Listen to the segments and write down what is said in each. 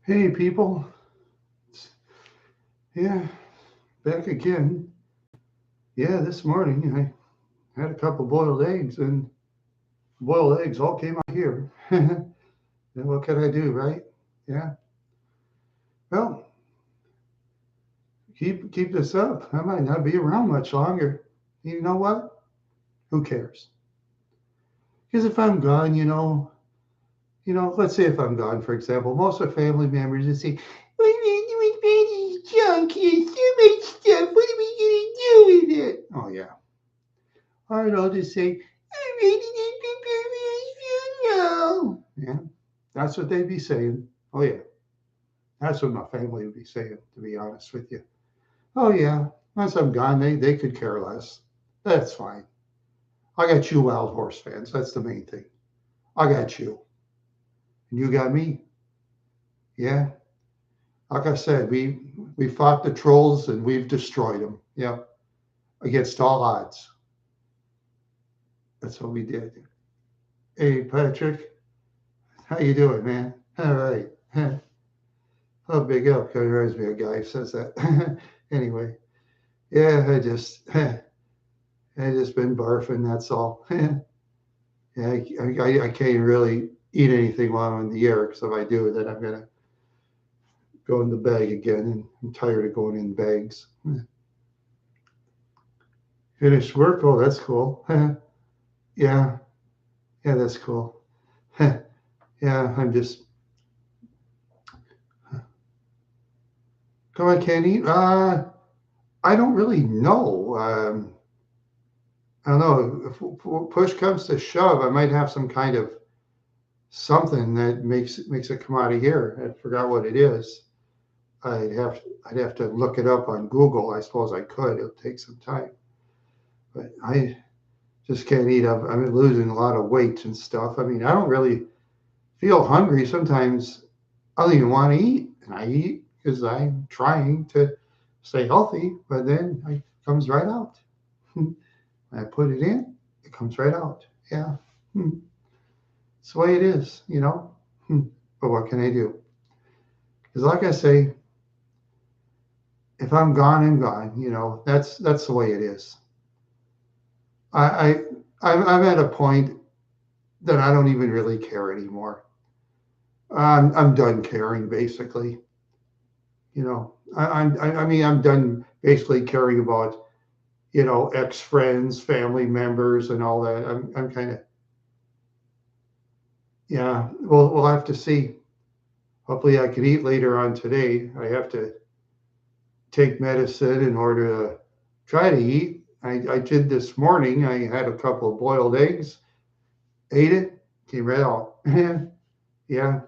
Hey, people. Yeah, back again. Yeah, this morning I had a couple boiled eggs, and boiled eggs all came out here. And what can I do, right? Yeah. Well, keep this up. I might not be around much longer. You know what? Who cares? Because if I'm gone, let's say if I'm gone, for example, most of family members would say, "What are we doing with Betty's junk? There's so much stuff. What are we gonna do with it?" Oh yeah. Or they'll just say, "I really didn't prepare my funeral." Yeah, that's what they'd be saying. Oh, yeah, that's what my family would be saying, to be honest with you. Oh, yeah, once I'm gone, they could care less. That's fine. I got you wild horse fans. That's the main thing. I got you, and you got me. Yeah, like I said, we fought the trolls and we've destroyed them. Yeah, against all odds. That's what we did. Hey, Patrick, how you doing, man? All right. Oh, big up. Kind of reminds me of a guy who says that. Anyway, yeah, I just been barfing. That's all. Yeah, I can't really eat anything while I'm in the air because if I do, then I'm gonna go in the bag again, and I'm tired of going in bags. Finished work. Oh, that's cool. Yeah, yeah, that's cool. Yeah, I'm just. Come on, can't eat. I don't really know. I don't know. If push comes to shove, I might have some kind of something that makes it come out of here. I forgot what it is. I'd have to look it up on Google. I suppose I could. It'll take some time, but I just can't eat. I'm losing a lot of weight and stuff. I mean, I don't really feel hungry. Sometimes I don't even want to eat, and I eat because I'm trying to stay healthy. But then it comes right out. I put it in, it comes right out. Yeah. Hmm. It's the way it is. But what can I do? Because, like I say, if I'm gone, I'm gone. That's the way it is. I, I I'm at a point that I don't even really care anymore. I'm done caring, basically. I mean, I'm done basically caring about ex friends, family members, and all that. I'm kind of yeah. We'll have to see. Hopefully, I can eat later on today. I have to take medicine in order to try to eat. I did this morning. I had a couple of boiled eggs, ate it, came right out. Yeah.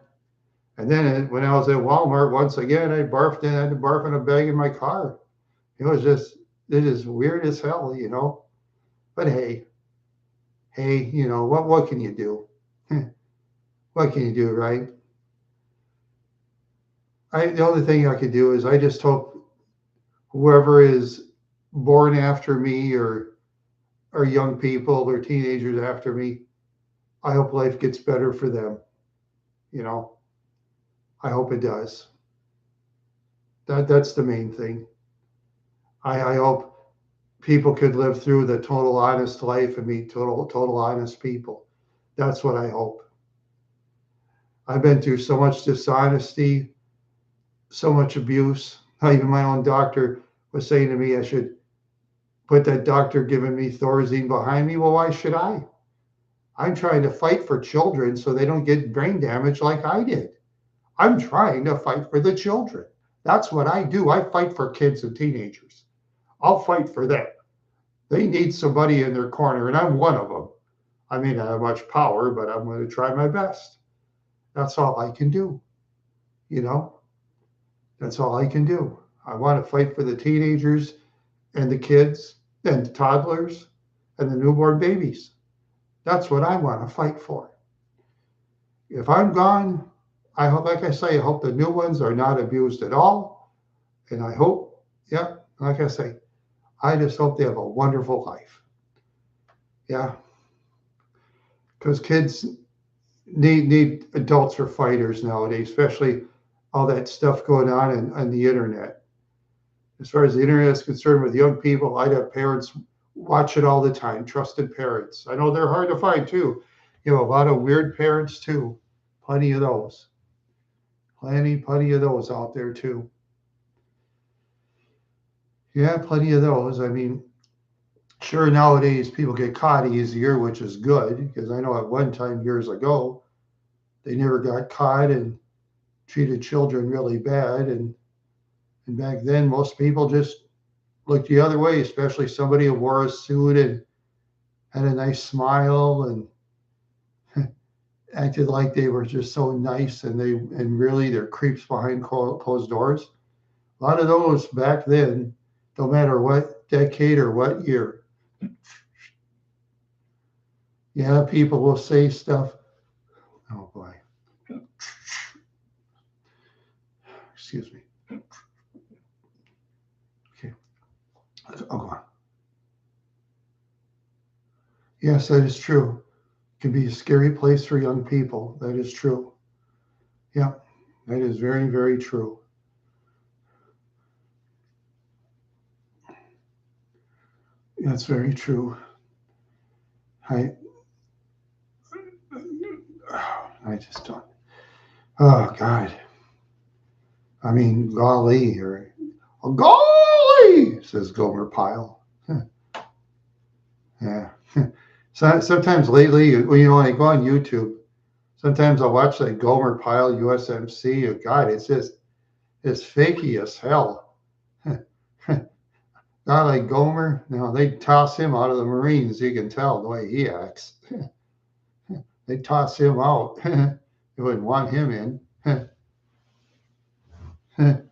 And then when I was at Walmart once again, I had to barf in a bag in my car. It is weird as hell. But hey, what can you do? What can you do, right? The only thing I could do is I just hope whoever is born after me or young people or teenagers after me, I hope life gets better for them. You know, I hope it does. That's the main thing. I hope people could live through the total honest life and meet total honest people. That's what I hope. I've been through so much dishonesty, so much abuse. Even my own doctor was saying to me I should put that doctor giving me Thorazine behind me. Well, why should I? I'm trying to fight for children so they don't get brain damage like I did. I'm trying to fight for the children. That's what I do. I fight for kids and teenagers. I'll fight for them. They need somebody in their corner, and I'm one of them. I may not have much power, but I'm going to try my best. That's all I can do. You know, that's all I can do. I want to fight for the teenagers and the kids and the toddlers and the newborn babies. That's what I want to fight for. If I'm gone, I hope, like I say, I hope the new ones are not abused at all. And I hope, yeah, like I say, I just hope they have a wonderful life. Yeah, because kids need adults or fighters nowadays, especially all that stuff going on the internet. As far as the internet is concerned with young people, I'd have parents watch it all the time, trusted parents. I know they're hard to find too. You know, a lot of weird parents too. Plenty of those. Plenty of those out there too. Yeah, plenty of those. I mean, sure, nowadays people get caught easier, which is good because I know at one time years ago, they never got caught and treated children really bad. And back then, most people just looked the other way, especially somebody who wore a suit and had a nice smile and acted like they were just so nice and really they're creeps behind closed doors. A lot of those back then, no matter what decade or what year, yeah, people will say stuff. Oh boy, excuse me. Okay, I'll go on. Yes, that is true. It can be a scary place for young people. That is true. Yeah, that is very, very true. That's very true. I I just don't. Oh God. I mean, golly, or oh, golly, says Gomer Pyle. Yeah. So sometimes lately, when I go on YouTube, sometimes I'll watch like Gomer Pyle USMC. Oh, God, it's fakey as hell. Not like Gomer. No, they toss him out of the Marines. You can tell the way he acts. They toss him out. They wouldn't want him in. The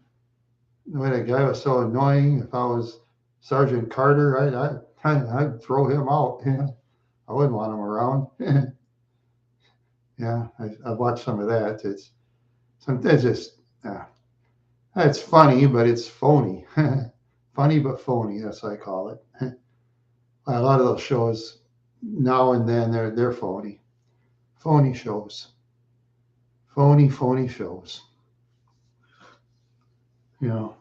way that guy was so annoying. If I was Sergeant Carter, I'd throw him out. I wouldn't want him around. Yeah, I've watched some of that. It's just it's funny, but it's phony. Funny but phony. That's what I call it. A lot of those shows now and then they're phony. Phony shows. Phony shows. You know.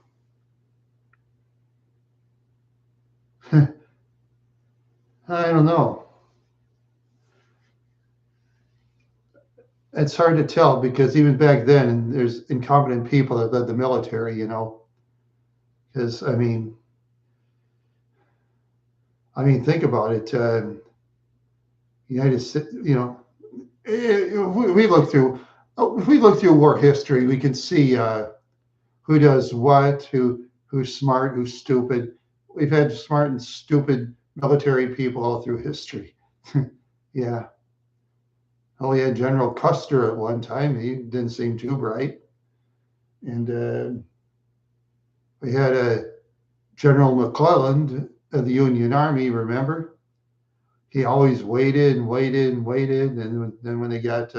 I don't know. It's hard to tell because even back then, there's incompetent people that led the military. Because think about it. United States. We look through. If we look through war history, we can see who does what, who's smart, who's stupid. We've had smart and stupid military people all through history. Yeah. Oh, we had General Custer at one time. He didn't seem too bright. And we had General McClellan of the Union Army, remember? He always waited and waited and waited. And then when they got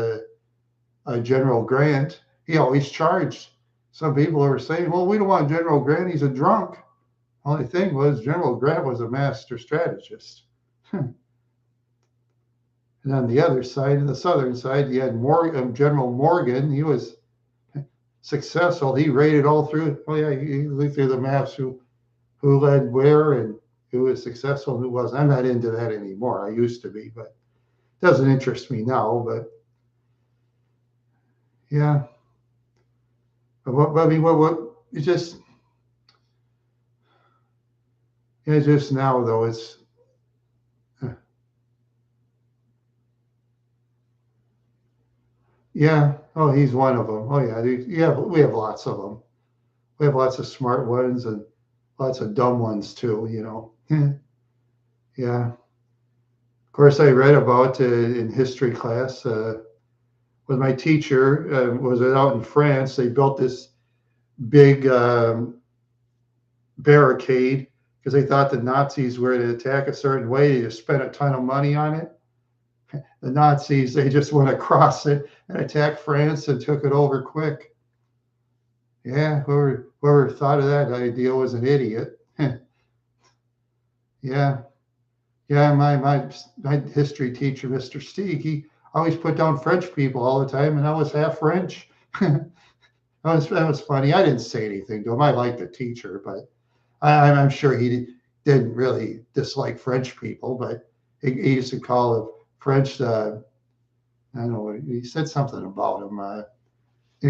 General Grant, he always charged. Some people were saying, well, we don't want General Grant. He's a drunk. Only thing was General Grant was a master strategist. And on the other side, on the southern side, you had General Morgan. He was successful. He raided all through. Oh yeah, he looked through the maps who led where and who was successful and who wasn't. I'm not into that anymore. I used to be, but it doesn't interest me now. But yeah, but what? It's just now though. It's yeah. Oh, he's one of them. Oh yeah, we have lots of them. We have lots of smart ones and lots of dumb ones too. Yeah. Of course, I read about in history class with my teacher. Was it out in France? They built this big barricade because they thought the Nazis were to attack a certain way. They just spent a ton of money on it. The Nazis, they just went across it and attacked France and took it over quick. Yeah, whoever thought of that idea was an idiot. Yeah, yeah. My history teacher, Mr. Steeg, he always put down French people all the time, and I was half French. That was funny. I didn't say anything to him. I liked the teacher, but I'm sure he didn't really dislike French people. But he used to call the French. I don't know. He said something about them.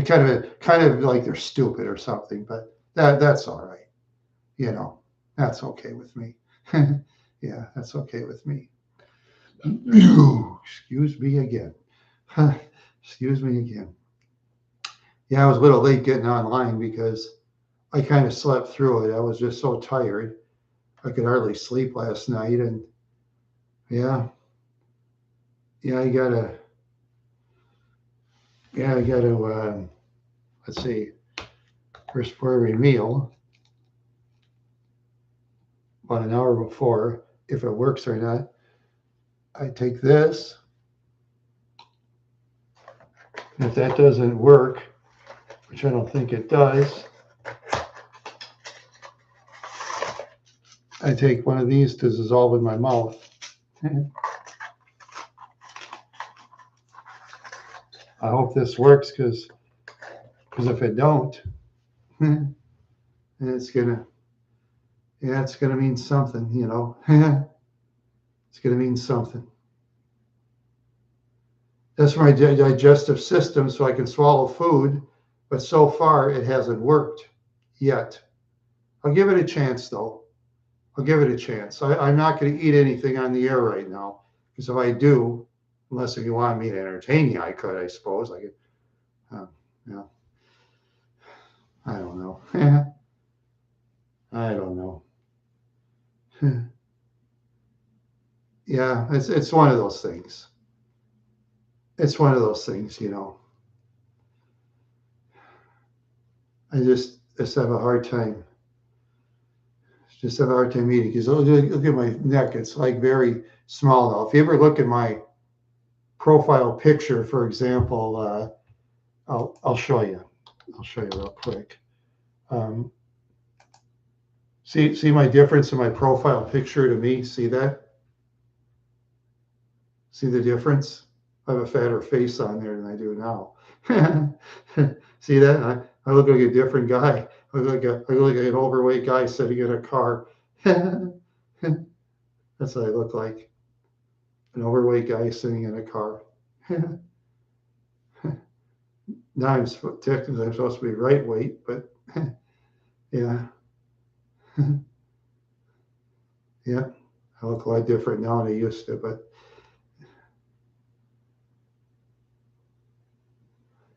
Kind of like they're stupid or something. But that's all right. You know, that's okay with me. Yeah, that's okay with me. Excuse me again. Excuse me again. Yeah, I was a little late getting online because I kind of slept through it. I was just so tired. I could hardly sleep last night. And yeah, yeah, I gotta, let's see, first for every meal, about an hour before, if it works or not, I take this. And if that doesn't work, which I don't think it does, I take one of these to dissolve in my mouth. I hope this works because if it don't, it's gonna it's gonna mean something, you know. It's gonna mean something. That's for my digestive system, so I can swallow food. But so far, it hasn't worked yet. I'll give it a chance, though. I'll give it a chance. I'm not going to eat anything on the air right now because if I do, unless if you want me to entertain you, I could, I suppose. I could, yeah. I don't know. I don't know. Yeah, it's one of those things. It's one of those things, you know. I just have a hard time. Just have a hard time eating because look at my neck. It's like very small now. If you ever look at my profile picture, for example, I'll show you. I'll show you real quick. Um, see my difference in my profile picture to me. See that? See the difference? I have a fatter face on there than I do now. See that? I look like a different guy. I look like an overweight guy sitting in a car. That's what I look like. An overweight guy sitting in a car. Now technically I'm supposed to be right weight, but yeah, yeah, I look a lot different now than I used to. But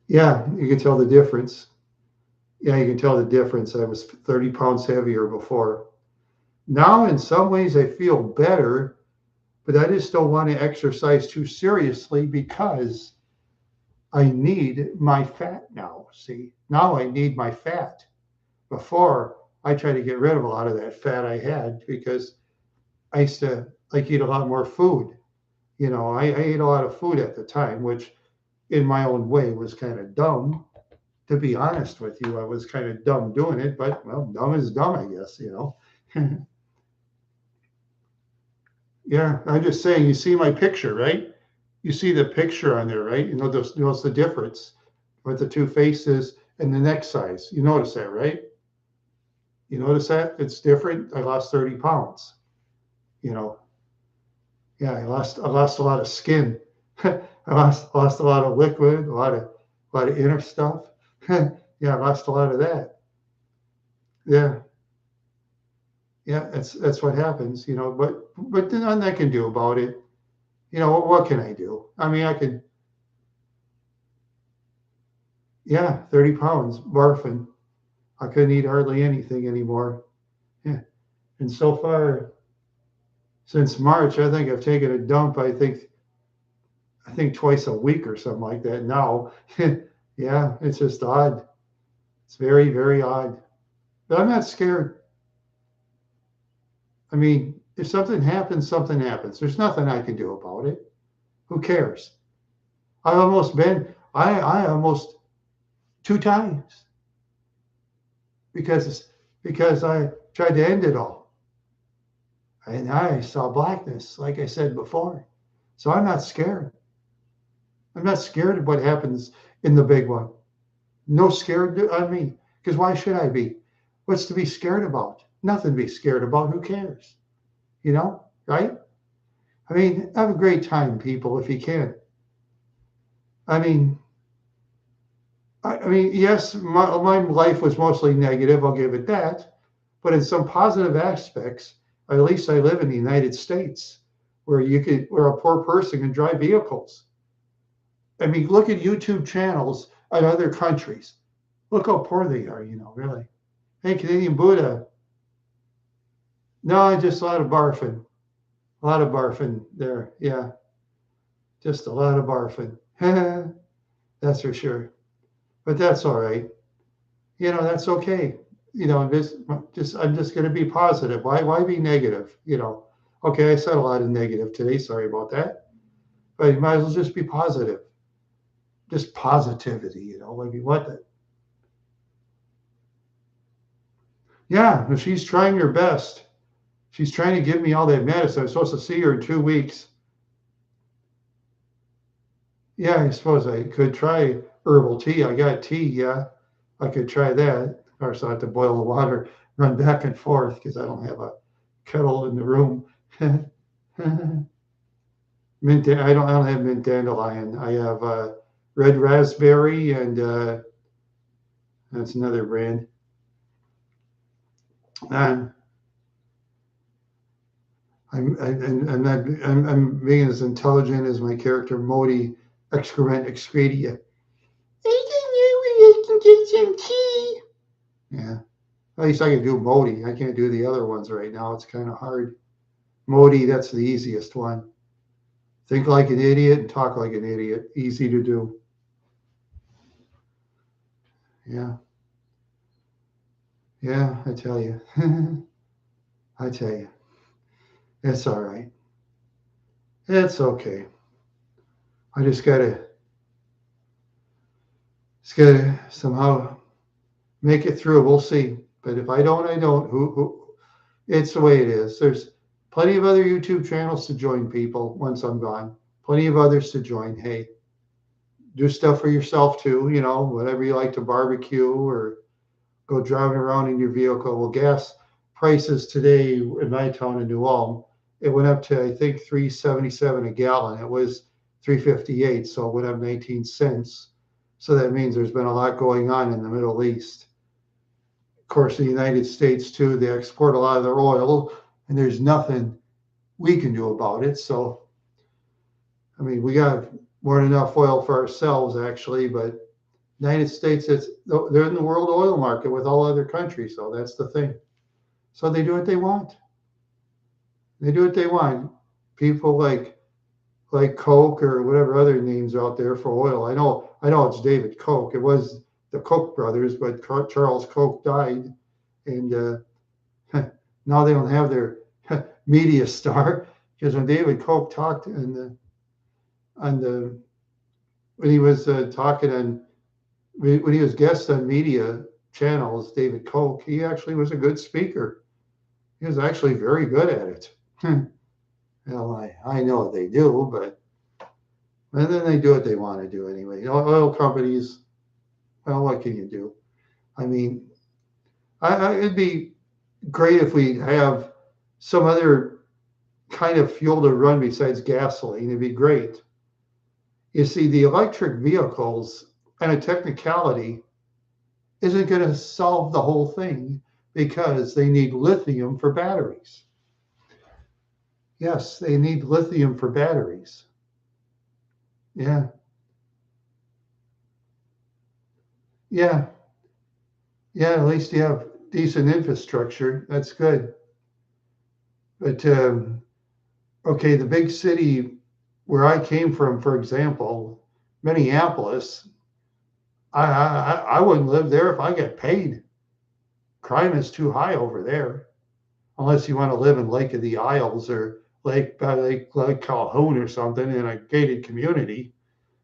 yeah, you can tell the difference. Yeah, you can tell the difference. I was 30 pounds heavier before. Now, in some ways, I feel better, but I just don't want to exercise too seriously because I need my fat now. See, now I need my fat. Before, I tried to get rid of a lot of that fat I had because I used to like eat a lot more food. You know, I ate a lot of food at the time, which in my own way was kind of dumb. To be honest with you, I was kind of dumb doing it, but well, dumb is dumb, I guess, you know. Yeah, I'm just saying, you see my picture, right? You see the picture on there, right? Notice the difference with the two faces and the neck size. You notice that, right? You notice that? It's different. I lost 30 pounds, you know. Yeah, I lost a lot of skin. I lost a lot of liquid, a lot of inner stuff. Yeah, I lost a lot of that. Yeah, yeah, that's what happens, you know. But there's nothing I can do about it. You know, what can I do? I mean, I could, yeah, 30 pounds barfing. I couldn't eat hardly anything anymore. Yeah, and so far since March, I think I've taken a dump. I think twice a week or something like that. Now, yeah, it's just odd. It's very, very odd. But I'm not scared. I mean, if something happens, something happens. There's nothing I can do about it. Who cares? I almost 2 times because because I tried to end it all. And I saw blackness, like I said before. So I'm not scared. I'm not scared of what happens in the big one. No scared on me. Because why should I be? What's to be scared about? Nothing to be scared about. Who cares? Right? I mean, have a great time, people, if you can. I mean, yes, my life was mostly negative. I'll give it that. But in some positive aspects, at least I live in the United States, where a poor person can drive vehicles. I mean, look at YouTube channels in other countries. Look how poor they are. Really. Hey, Canadian Buddha. No, just a lot of barfing. A lot of barfing there. Yeah, just a lot of barfing. That's for sure. But that's all right. That's okay. I'm just going to be positive. Why be negative? Okay, I said a lot of negative today. Sorry about that. But you might as well just be positive. Just positivity. Like you want that. Yeah, she's trying her best. She's trying to give me all that medicine. I'm supposed to see her in 2 weeks. Yeah, I suppose I could try herbal tea. I got tea. Yeah, I could try that. Of course, I have to boil the water, run back and forth because I don't have a kettle in the room. Mint. I don't have mint dandelion. I have red raspberry and that's another brand. And I'm being as intelligent as my character Modi excrement expedia. I can get some tea. Yeah. At least I can do Modi. I can't do the other ones right now. It's kind of hard. Modi, that's the easiest one. Think like an idiot and talk like an idiot. Easy to do. Yeah. Yeah, I tell you. I tell you. It's all right. It's okay. I just gotta somehow make it through. We'll see. But if I don't, I don't. Who it's the way it is. There's plenty of other YouTube channels to join, people, once I'm gone. Plenty of others to join. Hey, do stuff for yourself too, whatever you like to barbecue or go driving around in your vehicle. Well, gas prices today in my town in New Ulm, it went up to I think 3.77 a gallon. It was 3.58, so it went up 19 cents. So that means there's been a lot going on in the Middle East. Of course, the United States too, they export a lot of their oil, and there's nothing we can do about it. So, I mean, we got more than enough oil for ourselves actually, but United States, they're in the world oil market with all other countries, so that's the thing. So they do what they want. They do what they want. People like Coke or whatever other names are out there for oil. I know it's David Koch. It was the Koch brothers, but Charles Koch died, and now they don't have their media star because when David Koch talked on the when he was talking on when he was guest on media channels, David Koch, he actually was a good speaker. He was actually very good at it. Well, I know they do, but and then they do what they want to do anyway. Oil companies, well, what can you do? I mean, it'd be great if we have some other kind of fuel to run besides gasoline. It'd be great. You see, the electric vehicles and a technicality isn't going to solve the whole thing because they need lithium for batteries. Yes, they need lithium for batteries. Yeah, yeah, yeah. At least you have decent infrastructure. That's good. But okay, the big city where I came from, for example, Minneapolis, I wouldn't live there if I get paid. Crime is too high over there, unless you want to live in Lake of the Isles or Lake Calhoun or something in a gated community,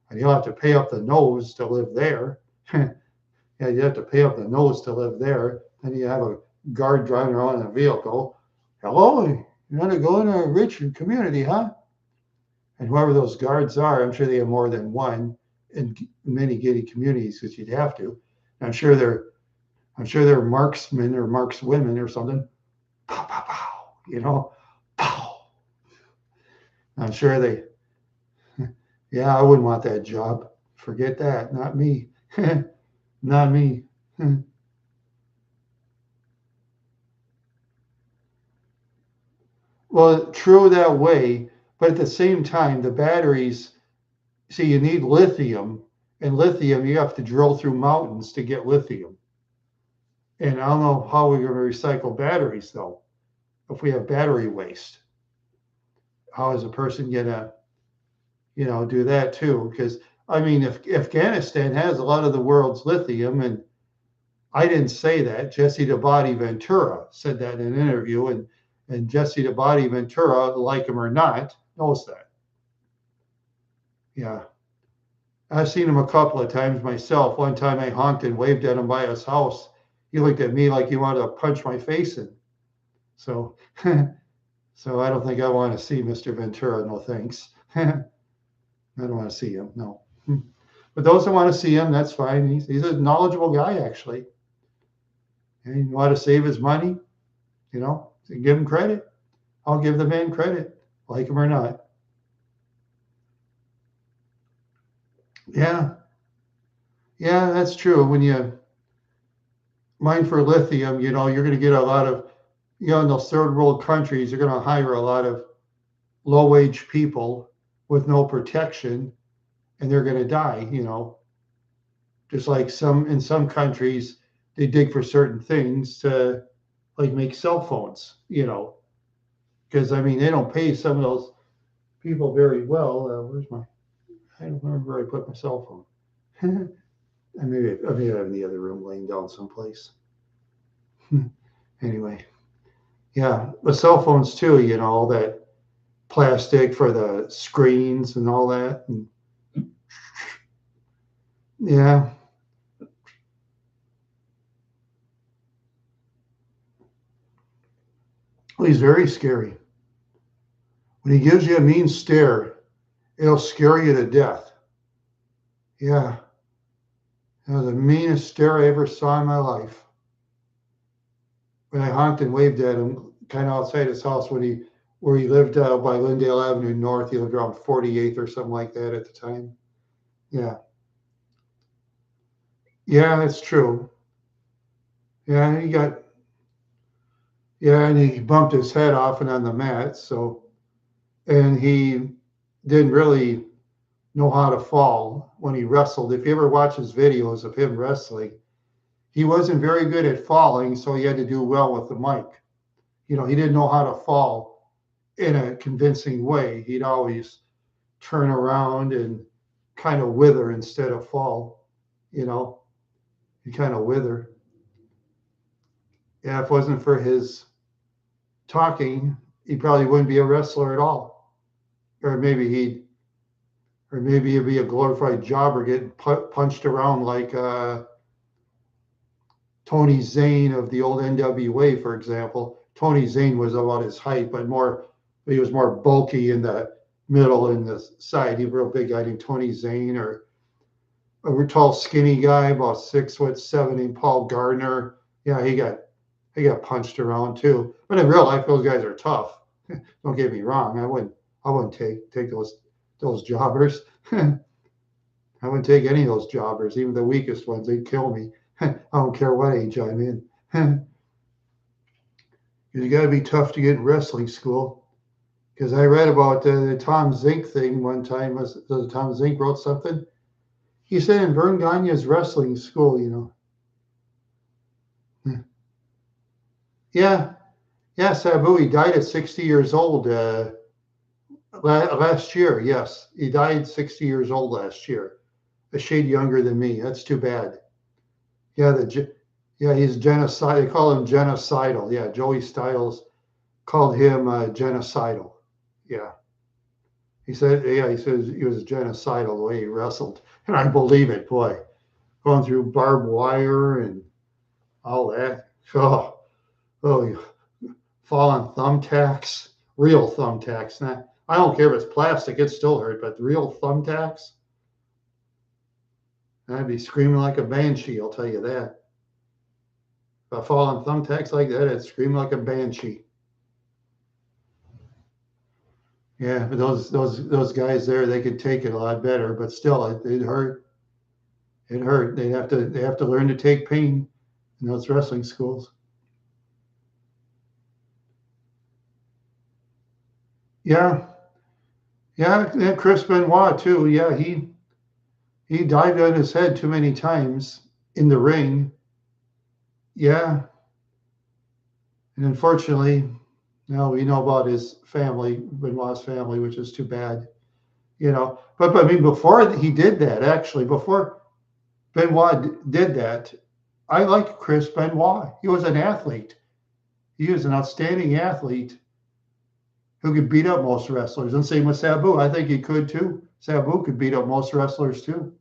and you'll have to pay up the nose to live there. Yeah, you have to pay up the nose to live there. Then you have a guard driving around in a vehicle. Hello, you want to go in a rich community, huh? And whoever those guards are, I'm sure they have more than one in many gated communities because you'd have to. I'm sure they're marksmen or markswomen or something. Pow, pow, pow. Pow. I'm sure they. Yeah, I wouldn't want that job. Forget that. Not me. Not me. Well, true that way, but at the same time, the batteries, see, you need lithium, and lithium, you have to drill through mountains to get lithium. And I don't know how we're going to recycle batteries, though, if we have battery waste. How is a person going to, do that too? Because, I mean, if Afghanistan has a lot of the world's lithium, and I didn't say that, Jesse the Body Ventura said that in an interview, and Jesse the Body Ventura, like him or not, knows that. Yeah. I've seen him a couple of times myself. One time I honked and waved at him by his house. He looked at me like he wanted to punch my face in. So, so I don't think I want to see Mr. Ventura. No thanks. I don't want to see him. No. But those that want to see him, that's fine. He's a knowledgeable guy, actually. And you want to save his money, give him credit. I'll give the man credit, like him or not. Yeah, yeah, that's true. When you mine for lithium, you're going to get a lot of, in those third world countries, you're going to hire a lot of low wage people with no protection, and they're going to die, just like in some countries, they dig for certain things to like make cell phones, because I mean, they don't pay some of those people very well. I don't remember where I put my cell phone. I maybe I have in the other room laying down someplace. Anyway, yeah, the cell phones too, all that plastic for the screens and all that. And yeah, well, he's very scary. When he gives you a mean stare, it'll scare you to death. Yeah, that was the meanest stare I ever saw in my life. When I honked and waved at him, kind of outside his house where he lived by Lindale Avenue North. He lived around 48th or something like that at the time. Yeah, yeah, that's true. Yeah, and he bumped his head often on the mat. So, and he didn't really know how to fall when he wrestled. If you ever watch his videos of him wrestling, he wasn't very good at falling, so he had to do well with the mic. He didn't know how to fall in a convincing way. He'd always turn around and kind of wither instead of fall. He kind of wither. Yeah, if it wasn't for his talking, he probably wouldn't be a wrestler at all. Or maybe he'd be a glorified jobber getting punched around like Tony Zane of the old NWA, for example. Tony Zane was about his height, but he was more bulky in the middle and the side. He was a real big guy named Tony Zane, or a tall, skinny guy, about 6'7", named Paul Gardner. Yeah, he got punched around too. But in real life, those guys are tough. Don't get me wrong. I wouldn't take those jobbers. I wouldn't take any of those jobbers, even the weakest ones. They'd kill me. I don't care what age I'm in. You got to be tough to get in wrestling school. Because I read about the Tom Zink thing one time. Tom Zink wrote something? He said in Vern Gagne's wrestling school, Yeah, yeah, Sabu. He died at 60 years old last year. Yes, he died 60 years old last year. A shade younger than me. That's too bad. Yeah, he's genocide. They call him genocidal. Yeah, Joey Styles called him genocidal. Yeah, he said. Yeah, he says he was genocidal the way he wrestled, and I believe it. Boy, going through barbed wire and all that. Oh, oh, falling thumbtacks, real thumbtacks. Not, I don't care if it's plastic; it still hurt. But real thumbtacks. I'd be screaming like a banshee, I'll tell you that. If I fall on thumbtacks like that, I'd scream like a banshee. Yeah, but those guys there, they could take it a lot better, but still, it hurt. It hurt. They have to learn to take pain in those wrestling schools. Yeah, yeah, and Chris Benoit too. Yeah, he dived on his head too many times in the ring. Yeah, and unfortunately, now we know about his family, Benoit's family, which is too bad. But I mean, before he did that, actually, before Benoit did that, I like Chris Benoit. He was an athlete. He was an outstanding athlete who could beat up most wrestlers. And same with Sabu. I think he could too. Sabu could beat up most wrestlers too.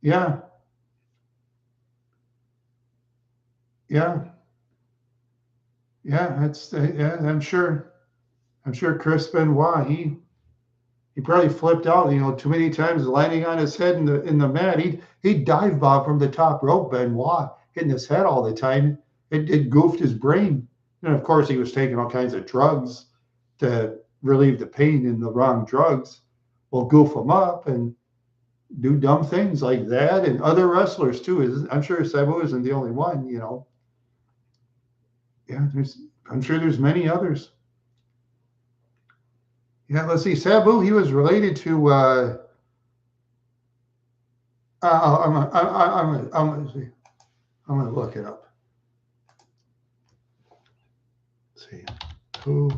Yeah, yeah, yeah. Yeah, I'm sure. I'm sure Chris Benoit. He probably flipped out, too many times, landing on his head in the mat. He dive bomb from the top rope. Benoit hitting his head all the time. It goofed his brain. And of course, he was taking all kinds of drugs to relieve the pain, and the wrong drugs will goof him up and do dumb things like that. And other wrestlers too. I'm sure Sabu isn't the only one. Yeah, I'm sure there's many others. Yeah, let's see. Sabu, he was related to. I'm gonna look it up. Let's see, who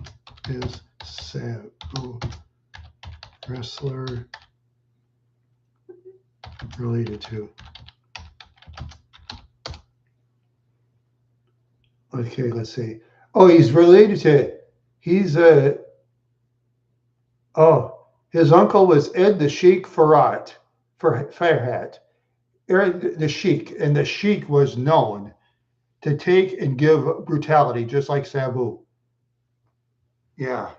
is Sabu wrestler related to? Okay, let's see. Oh, he's related to. He's a. Oh, his uncle was Ed the Sheik Farhat. Ed the Sheik, and the Sheik was known to take and give brutality, just like Sabu. Yeah,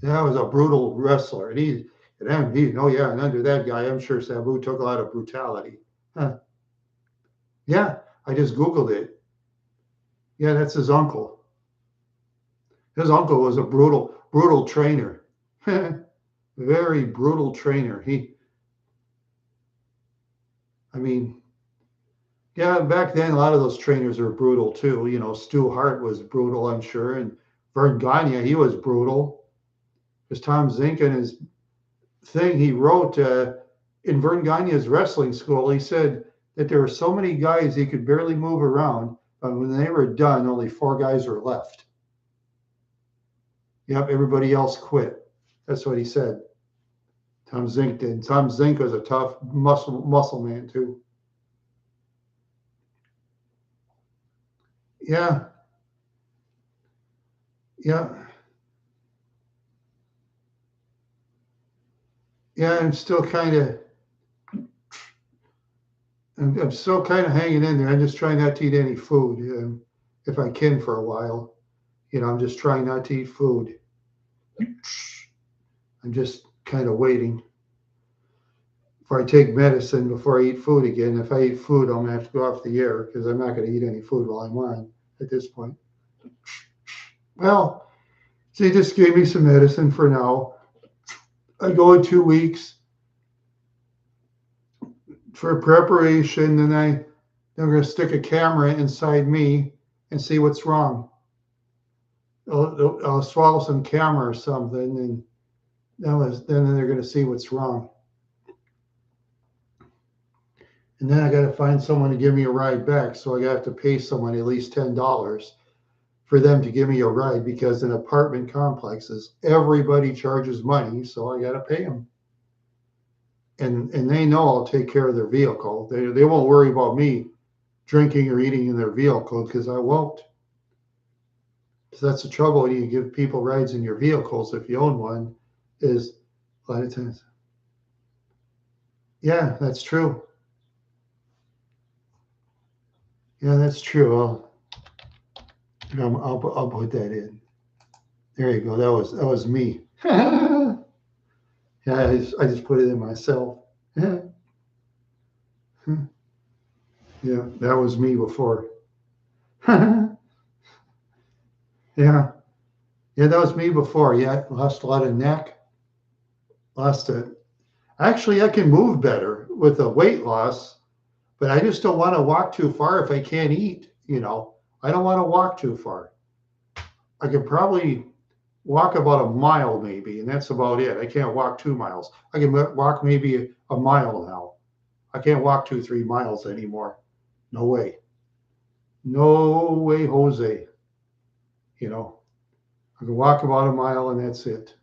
that was a brutal wrestler, oh yeah, and under that guy, I'm sure Sabu took a lot of brutality. Huh. Yeah, I just googled it. Yeah, that's his uncle. His uncle was a brutal trainer. Very brutal trainer. I mean, yeah, back then a lot of those trainers were brutal too. Stu Hart was brutal, I'm sure, and Vern Gagne, he was brutal. Because Tom Zink in his thing he wrote in Vern Gagne's wrestling school, he said that there were so many guys he could barely move around, but when they were done, only four guys were left. Yep, everybody else quit. That's what he said. Tom Zink did. Tom Zink was a tough muscle man too. Yeah, yeah, yeah. I'm still kind of hanging in there. I'm just trying not to eat any food, if I can for a while. I'm just trying not to eat food. I'm just kind of waiting before I take medicine, before I eat food again. If I eat food, I'm gonna have to go off the air because I'm not gonna eat any food while I'm on at this point. Well, they just gave me some medicine for now. I go in 2 weeks for preparation, and they're gonna stick a camera inside me and see what's wrong. I'll swallow some camera or something, and then they're gonna see what's wrong. And then I got to find someone to give me a ride back. So I got to pay someone at least $10 for them to give me a ride, because in apartment complexes, everybody charges money. So I got to pay them. And they know I'll take care of their vehicle. They won't worry about me drinking or eating in their vehicle, because I won't. So that's the trouble when you give people rides in your vehicles, if you own one, is a lot of times. Yeah, that's true. Yeah, that's true. I'll put that in. There you go. That was me. Yeah, I just put it in myself. Yeah, that was me before. Yeah, yeah, that was me before. Yeah, lost a lot of neck, lost it. Actually, I can move better with the weight loss, but I just don't want to walk too far if I can't eat. I don't want to walk too far. I could probably walk about a mile maybe, and that's about it. I can't walk 2 miles. I can walk maybe a mile now. I can't walk 2, 3 miles anymore. No way. No way, Jose. You know, I can walk about a mile and that's it.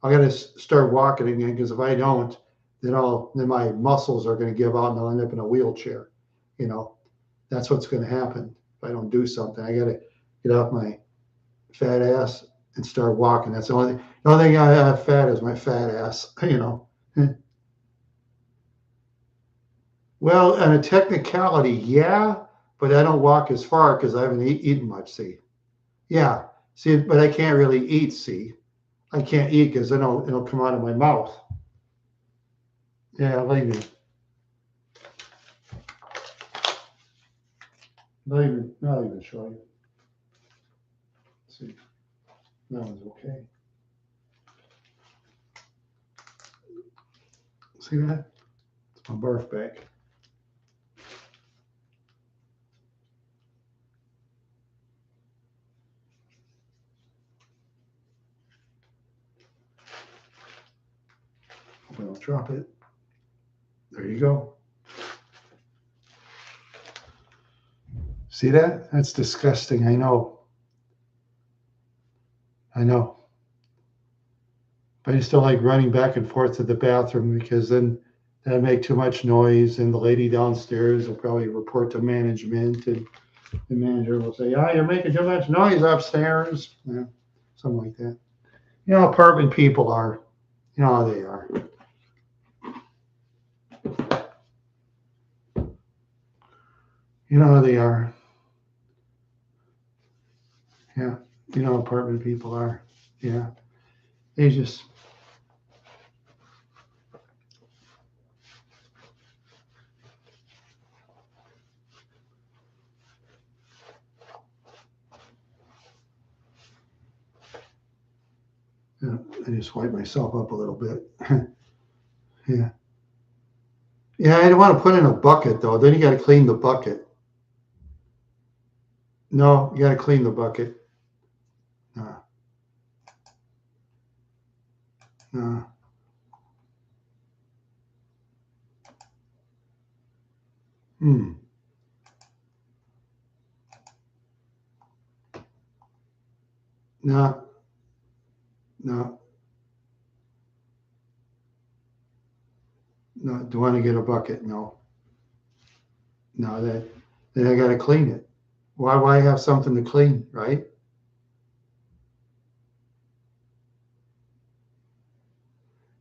I got to start walking again because if I don't, then my muscles are going to give out and I'll end up in a wheelchair. You know, that's what's going to happen if I don't do something. I got to get off my fat ass and start walking. That's the only thing I have fat is my fat ass. Well, on a technicality, yeah, but I don't walk as far because I haven't eaten much. See, yeah, see, but I can't really eat. See, I can't eat because then it'll come out of my mouth. Yeah, leave me. Not even show you. Let's see, that one's okay. See that? It's my barf bag. Hope I don't drop it. There you go. See that? That's disgusting. I know. I know. But I just don't like running back and forth to the bathroom because then that make too much noise, and the lady downstairs will probably report to management, and the manager will say, "Ah, you're making too much noise upstairs." Yeah, something like that. Apartment people are. You know how they are. You know how they are. Yeah. Apartment people are. Yeah. They just. Yeah, I just wipe myself up a little bit. Yeah. Yeah, I don't want to put in a bucket though. Then you got to clean the bucket. No, you got to clean the bucket. No, no. Hmm. No, no, no. Do you want to get a bucket? No, no. Then I got to clean it. Why have something to clean, right?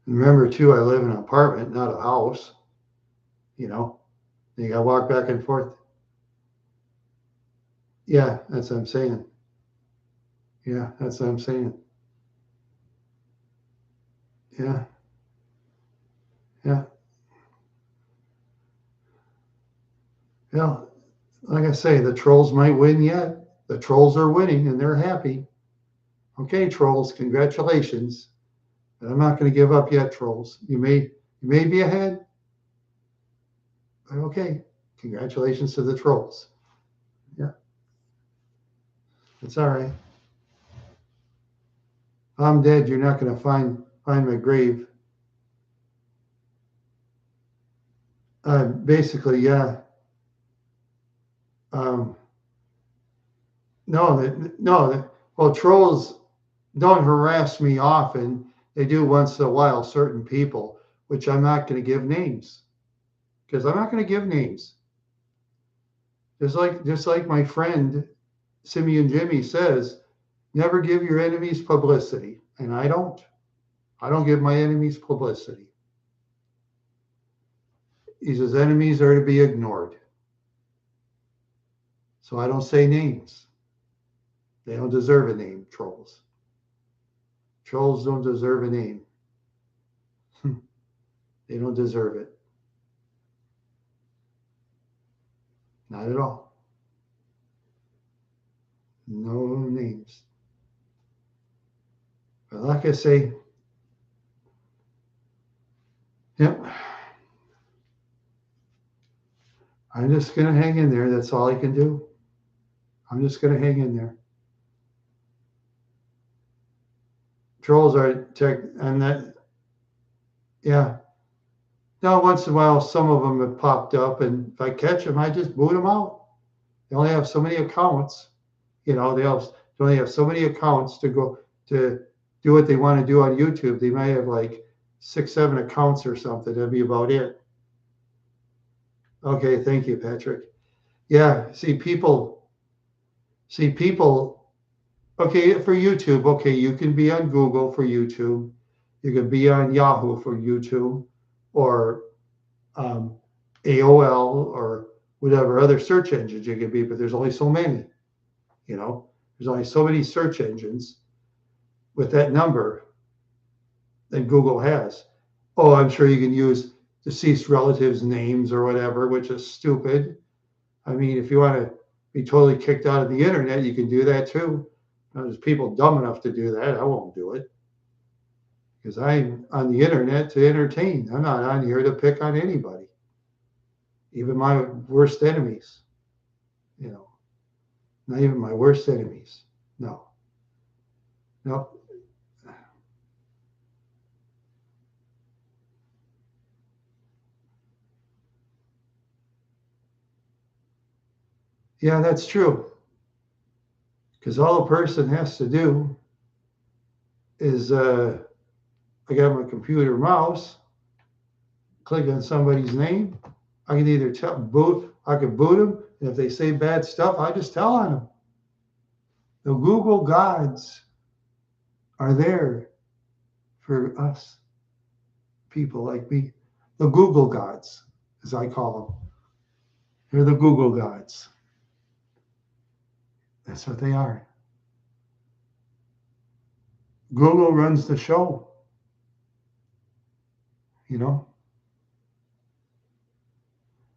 And remember too, I live in an apartment, not a house. You know, you got to walk back and forth. Yeah, that's what I'm saying. Yeah, that's what I'm saying. Yeah, yeah, yeah. Like I say, the trolls might win yet. The trolls are winning and they're happy. Okay, trolls, congratulations. But I'm not going to give up yet, trolls. You may be ahead, but okay. Congratulations to the trolls. Yeah, it's all right. I'm dead. You're not going to find my grave. Basically, yeah. Um, no. Well, trolls don't harass me often. They do once in a while, certain people, which I'm not going to give names because I'm not going to give names. Just like my friend Simeon Jimmy says, never give your enemies publicity, and I don't. I don't give my enemies publicity. He says enemies are to be ignored. So I don't say names. They don't deserve a name, trolls. Trolls don't deserve a name. They don't deserve it. Not at all. No names. But like I say, yep, I'm just going to hang in there. That's all I can do. I'm just going to hang in there. Trolls are tech, and that, yeah. Now, once in a while, some of them have popped up, and if I catch them, I just boot them out. They only have so many accounts. They only have so many accounts to go to do what they want to do on YouTube. They might have like 6, 7 accounts or something. That'd be about it. Okay, thank you, Patrick. Yeah, see people. Okay, for YouTube, okay, you can be on Google for YouTube. You can be on Yahoo for YouTube, or um, AOL, or whatever other search engines you can be. But there's only so many. There's only so many search engines with that number that Google has. Oh, I'm sure you can use deceased relatives' names or whatever, which is stupid. I mean, if you want to be totally kicked out of the internet, you can do that too. Now, there's people dumb enough to do that. I won't do it because I'm on the internet to entertain. I'm not on here to pick on anybody, even my worst enemies. You know, not even my worst enemies. No, no. Yeah, that's true. Because all a person has to do is I got my computer mouse, click on somebody's name. I can either I could boot them, and if they say bad stuff, I just tell on them. The Google gods are there for us, people like me. The Google gods, as I call them. They're the Google gods. That's what they are. Google runs the show, you know.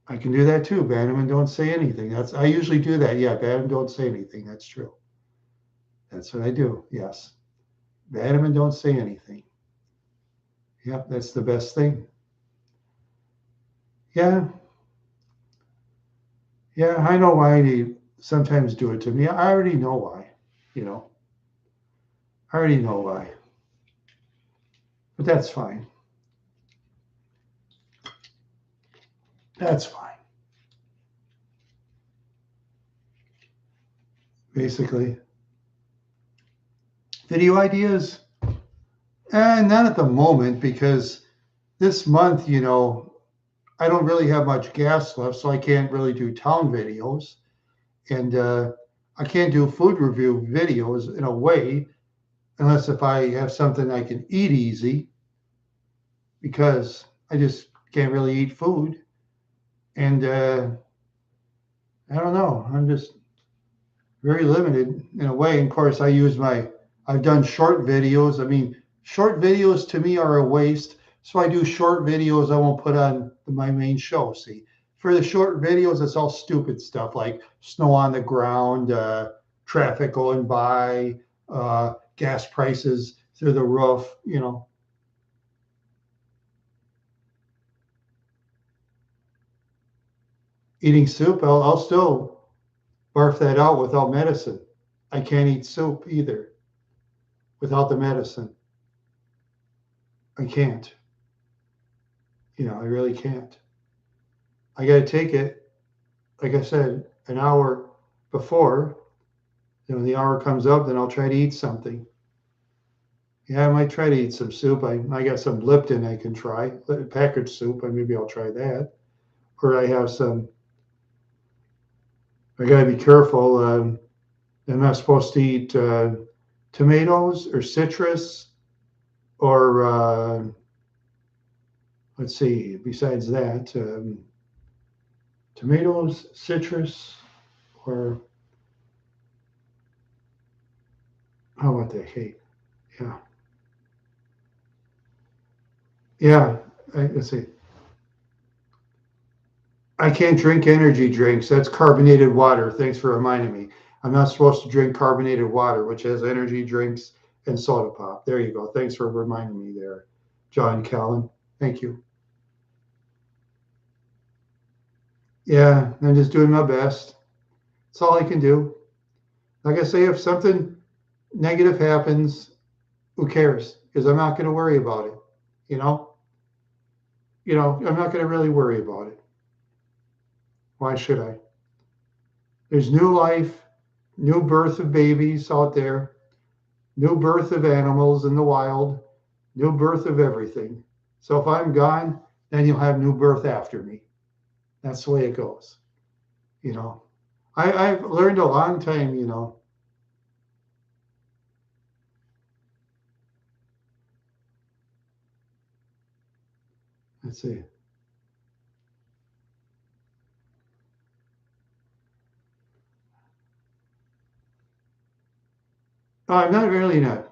I can do that too. Ban them and don't say anything. I usually do that. Yeah, ban them, don't say anything. That's true. That's what I do. Yes. Ban them and don't say anything. Yep, that's the best thing. Yeah. Yeah, I know why they sometimes do it to me. I already know why, you know. I already know why. But that's fine. That's fine. Basically. Video ideas? Not at the moment because this month, I don't really have much gas left, so I can't really do town videos. And I can't do food review videos in a way unless if I have something I can eat easy because I just can't really eat food. And I don't know. I'm just very limited in a way. And of course, I've done short videos. I mean, short videos to me are a waste. So I do short videos I won't put on my main show. See, for the short videos, it's all stupid stuff like snow on the ground, traffic going by, gas prices through the roof, Eating soup, I'll still barf that out without medicine. I can't eat soup either without the medicine. I can't. I really can't. I got to take it, like I said, an hour before. When the hour comes up, then I'll try to eat something. Yeah, I might try to eat some soup. I got some Lipton I can try, packaged soup. Maybe I'll try that. Or I have some. I got to be careful. I'm not supposed to eat tomatoes or citrus or let's see. Besides that, tomatoes, citrus, or how about that? Hey, yeah. Yeah. Let's see. I can't drink energy drinks. That's carbonated water. Thanks for reminding me. I'm not supposed to drink carbonated water, which has energy drinks and soda pop. There you go. Thanks for reminding me there, John Callan. Thank you. Yeah, I'm just doing my best. That's all I can do. Like I say, if something negative happens, who cares? Because I'm not going to worry about it. You know, I'm not going to really worry about it. Why should I? There's new life, new birth of babies out there, new birth of animals in the wild, new birth of everything. So if I'm gone, then you'll have new birth after me. That's the way it goes. You know, I've learned a long time. Let's see. Oh, I'm not really in a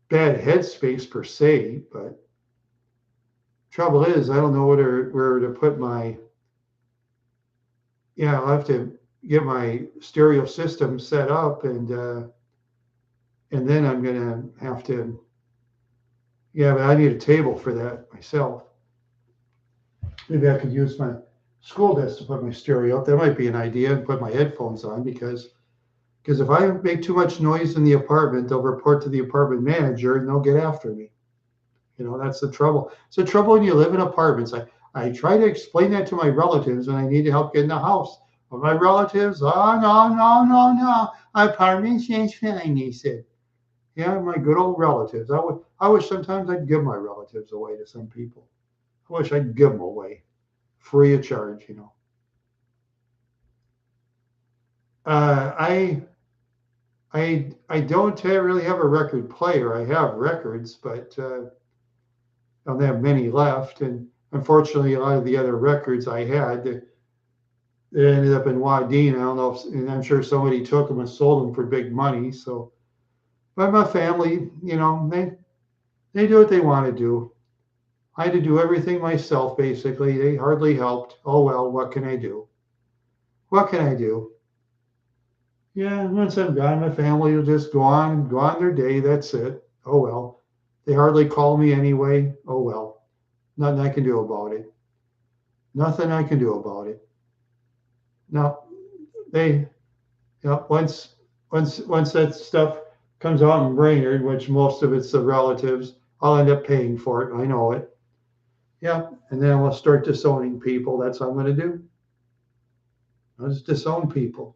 bad headspace per se, but trouble is, I don't know where to put my. Yeah, I'll have to get my stereo system set up, and then I'm gonna have to. Yeah, but I need a table for that myself. Maybe I could use my school desk to put my stereo up. That might be an idea, and put my headphones on because if I make too much noise in the apartment, they'll report to the apartment manager and they'll get after me. That's the trouble. It's the trouble when you live in apartments. I try to explain that to my relatives when I need help getting a house. But my relatives, oh, no, no, no, no. Apartments ain't fine, they said. Yeah, my good old relatives. I wish sometimes I'd give my relatives away to some people. I wish I'd give them away free of charge. I don't really have a record player. I have records, but I don't have many left. And unfortunately, a lot of the other records I had, they ended up in Wadeen. I don't know if, and I'm sure somebody took them and sold them for big money. So, but my family, they do what they want to do. I had to do everything myself, basically. They hardly helped. Oh well, what can I do? What can I do? Yeah, once I'm gone, my family will just go on their day. That's it. Oh well. They hardly call me anyway. Oh well. Nothing I can do about it. Nothing I can do about it. No, they, once that stuff comes out in Brainerd, which most of it's the relatives, I'll end up paying for it. I know it. Yeah, and then I'll start disowning people. That's what I'm going to do. I'll just disown people.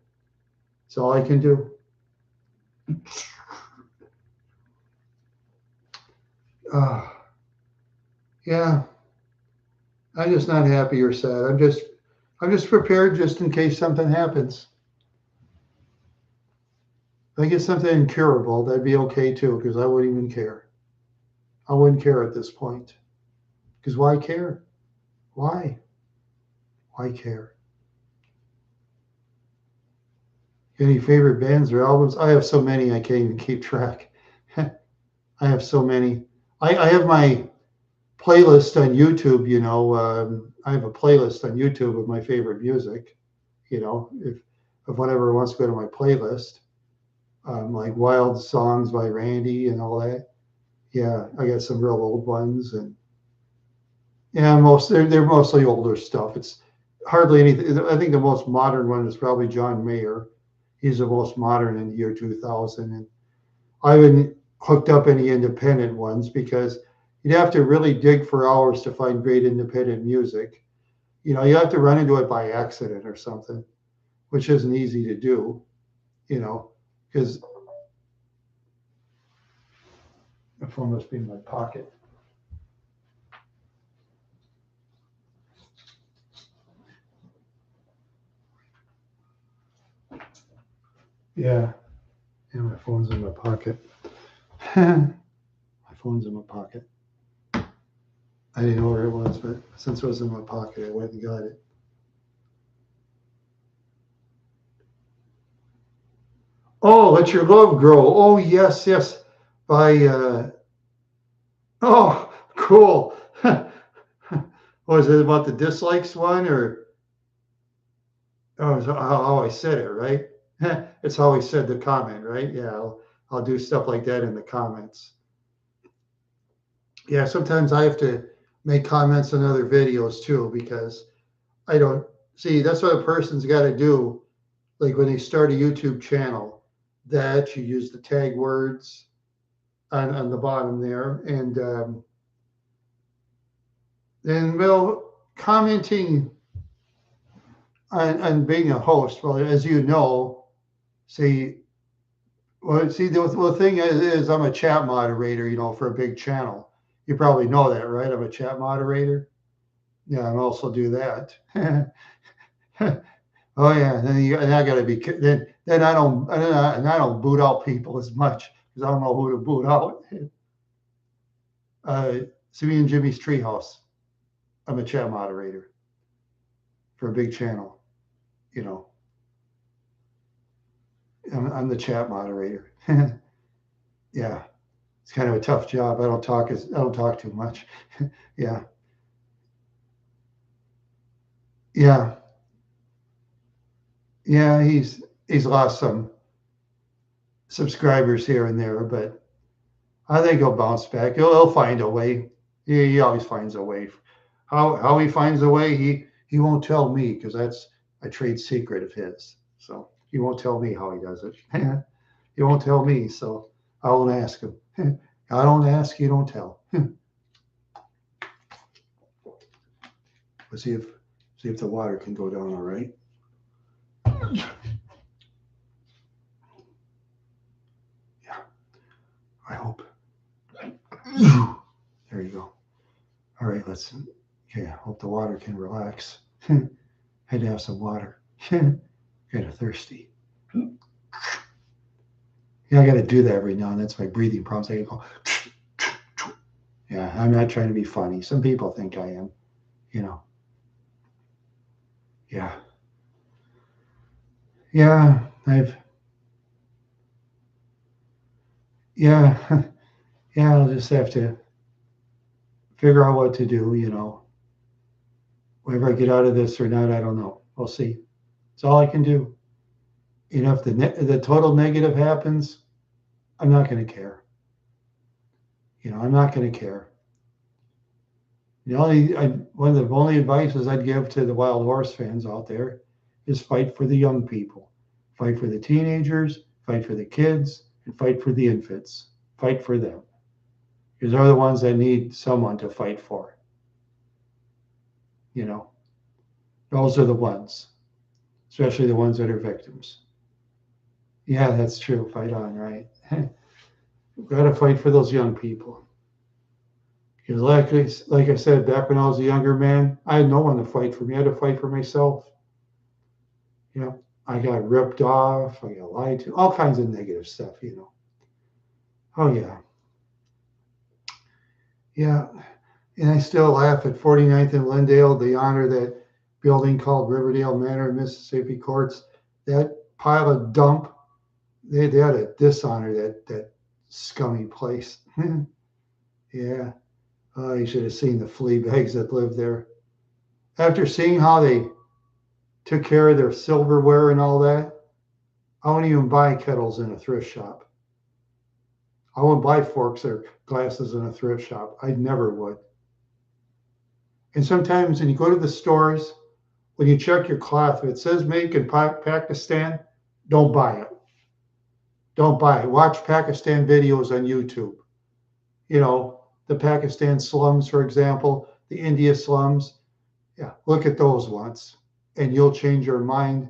That's all I can do. Uh, yeah, I'm just not happy or sad. I'm just prepared just in case something happens. If I get something incurable, that'd be okay too, because I wouldn't even care. I wouldn't care at this point. Because why care? Why? Why care? Any favorite bands or albums? I have so many I can't even keep track. I have so many. I have my playlist on YouTube. I have a playlist on YouTube of my favorite music. If whatever wants to go to my playlist, like Wild Songs by Randy and all that. Yeah, I got some real old ones, and yeah, they're mostly older stuff. It's hardly anything. I think the most modern one is probably John Mayer. He's the most modern in the year 2000, and I haven't hooked up any independent ones because you'd have to really dig for hours to find great independent music. You have to run into it by accident or something, which isn't easy to do. Because the phone must be in my pocket. Yeah, yeah, my phone's in my pocket. My phone's in my pocket. I didn't know where it was, but since it was in my pocket, I went and got it. Oh, Let Your Love Grow. Oh, yes, yes. By, oh, cool. Oh, is it about the dislikes one or oh, is how I said it, right? It's how I said the comment, right? Yeah, I'll do stuff like that in the comments. Yeah, sometimes I have to make comments on other videos too because I don't see that's what a person's got to do. Like when they start a YouTube channel, that you use the tag words on the bottom there, and well, commenting on being a host. Well, as you know, see, the thing is, I'm a chat moderator, for a big channel. You probably know that, right? I'm a chat moderator. Yeah, I also do that. Oh yeah, and I got to be then I don't boot out people as much because I don't know who to boot out. Uh, See me in Jimmy's Treehouse. I'm a chat moderator for a big channel. You know, I'm the chat moderator. Yeah, it's kind of a tough job. I don't talk too much. Yeah, yeah, yeah. He's lost some subscribers here and there, but I think he'll bounce back. He'll find a way. He always finds a way. How he finds a way, he won't tell me because that's a trade secret of his. So he won't tell me how he does it. He won't tell me, so I won't ask him. I don't ask, you don't tell. Let's see if the water can go down all right. Yeah, I hope. There you go. All right, let's. Okay, I hope the water can relax. Had to have some water. Kind of thirsty. Yeah, I got to do that every now and then. That's my breathing problems. I go. Yeah, I'm not trying to be funny. Some people think I am. You know. Yeah. Yeah. Yeah. Yeah. I'll just have to figure out what to do. Whether I get out of this or not, I don't know. We'll see. It's all I can do. If the total negative happens, I'm not going to care. I'm not going to care. One of the only advices I'd give to the wild horse fans out there is fight for the young people, fight for the teenagers, fight for the kids, and fight for the infants. Fight for them because they're the ones that need someone to fight for. You know, those are the ones, especially the ones that are victims. Yeah, that's true. Fight on, right? We've got to fight for those young people. Because like I said, back when I was a younger man, I had no one to fight for me. I had to fight for myself. I got ripped off. I got lied to. All kinds of negative stuff. Oh yeah, yeah. And I still laugh at 49th and Lindale. They honor that building called Riverdale Manor, Mississippi Courts. That pile of dump. They had to dishonor that scummy place. Yeah. Oh, you should have seen the flea bags that lived there. After seeing how they took care of their silverware and all that, I wouldn't even buy kettles in a thrift shop. I wouldn't buy forks or glasses in a thrift shop. I never would. And sometimes when you go to the stores, when you check your cloth, if it says made in Pakistan, don't buy it. Don't buy it. Watch Pakistan videos on YouTube. The Pakistan slums, for example, the India slums. Yeah, look at those ones, and you'll change your mind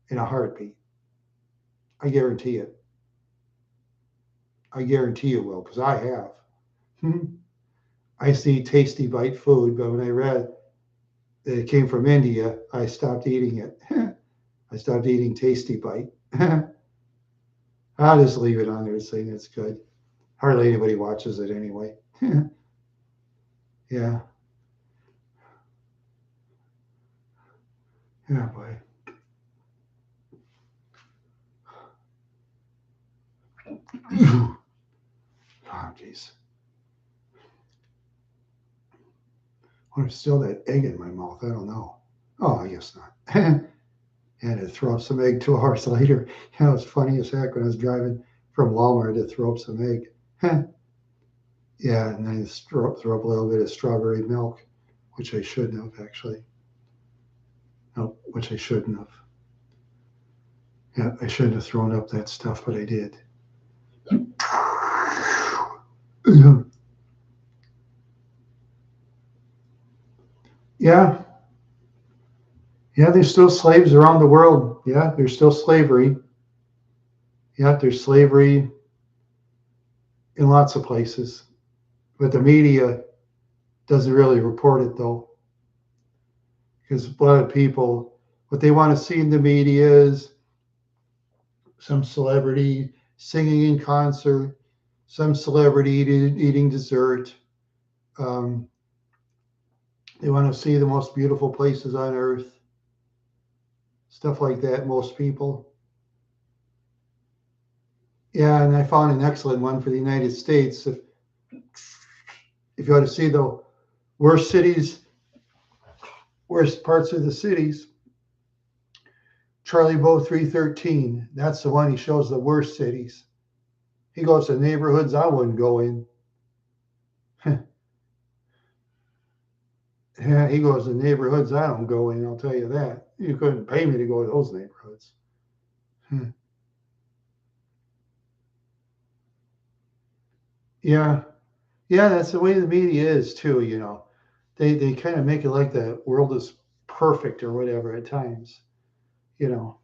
in a heartbeat. I guarantee it. I guarantee you will, because I have. I see tasty bite food, but when I read that it came from India, I stopped eating it. I stopped eating tasty bite. I'll just leave it on there saying it's good. Hardly anybody watches it anyway. Yeah. Yeah, boy. Oh, jeez. Or still that egg in my mouth. I don't know. Oh, I guess not. Had to throw up some egg 2 hours later. It's funny as heck when I was driving from Walmart to throw up some egg. Yeah, and then throw up a little bit of strawberry milk, which I shouldn't have actually. No, which I shouldn't have. Yeah, I shouldn't have thrown up that stuff, but I did. Yeah, yeah, there's still slaves around the world. Yeah, there's still slavery. Yeah, there's slavery in lots of places, but the media doesn't really report it though, because a lot of people, what they want to see in the media is some celebrity singing in concert, some celebrity eating dessert. Um, they want to see the most beautiful places on earth, stuff like that. Most people. Yeah, and I found an excellent one for the United States. If you want to see the worst cities, worst parts of the cities, Charlie Bow 313. That's the one he shows the worst cities. He goes to neighborhoods I wouldn't go in. Yeah, he goes to neighborhoods I don't go in, I'll tell you that. You couldn't pay me to go to those neighborhoods. Yeah. Yeah, that's the way the media is too, you know. They kind of make it like the world is perfect or whatever at times, you know.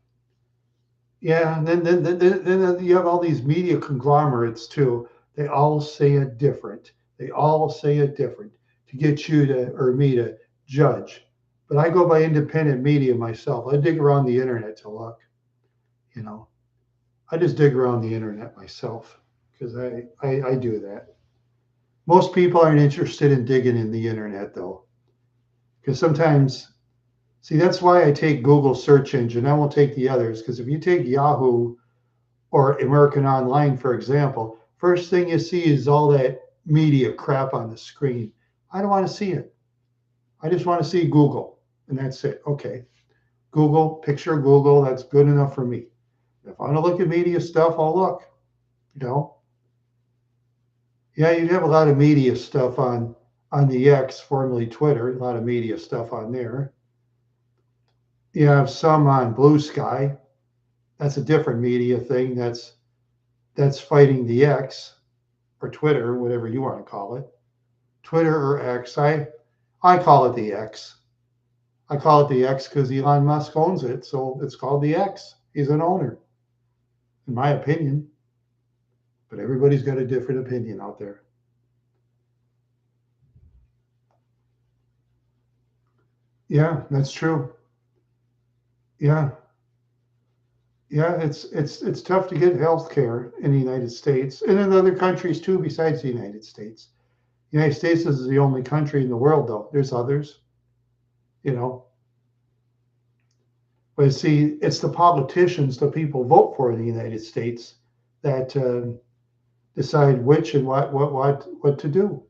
Yeah, and then you have all these media conglomerates too. They all say it different. They all say it different to get you to or me to judge. But I go by independent media myself. I dig around the internet to look, you know. I just dig around the internet myself because I do that. Most people aren't interested in digging in the internet though, because sometimes, see, that's why I take Google search engine. I won't take the others because if you take Yahoo or American Online, for example, first thing you see is all that media crap on the screen. I don't want to see it. I just want to see Google, and that's it. Okay, Google, picture Google, that's good enough for me. If I want to look at media stuff, I'll look. You know, yeah, you have a lot of media stuff on the X, formerly Twitter. A lot of media stuff on there. You have some on Blue Sky. That's a different media thing. That's fighting the X or Twitter, whatever you want to call it. Twitter or X. I call it the X. I call it the X because Elon Musk owns it, so it's called the X. He's an owner, in my opinion. But everybody's got a different opinion out there. Yeah, that's true. Yeah, yeah. It's tough to get health care in the United States and in other countries too, besides the United States. The United States is the only country in the world, though. There's others, you know. But see, it's the politicians, the people vote for in the United States, that decide which and what to do.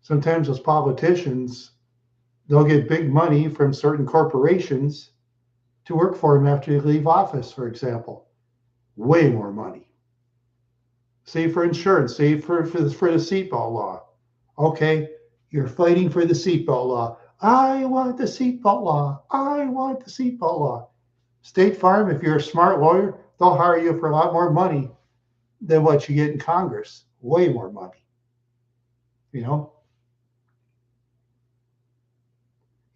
Sometimes those politicians, they'll get big money from certain corporations to work for them after they leave office, for example. Way more money. Say for insurance, say for the seatbelt law. Okay, you're fighting for the seatbelt law. I want the seatbelt law. I want the seatbelt law. State Farm, if you're a smart lawyer, they'll hire you for a lot more money than what you get in Congress. Way more money. You know?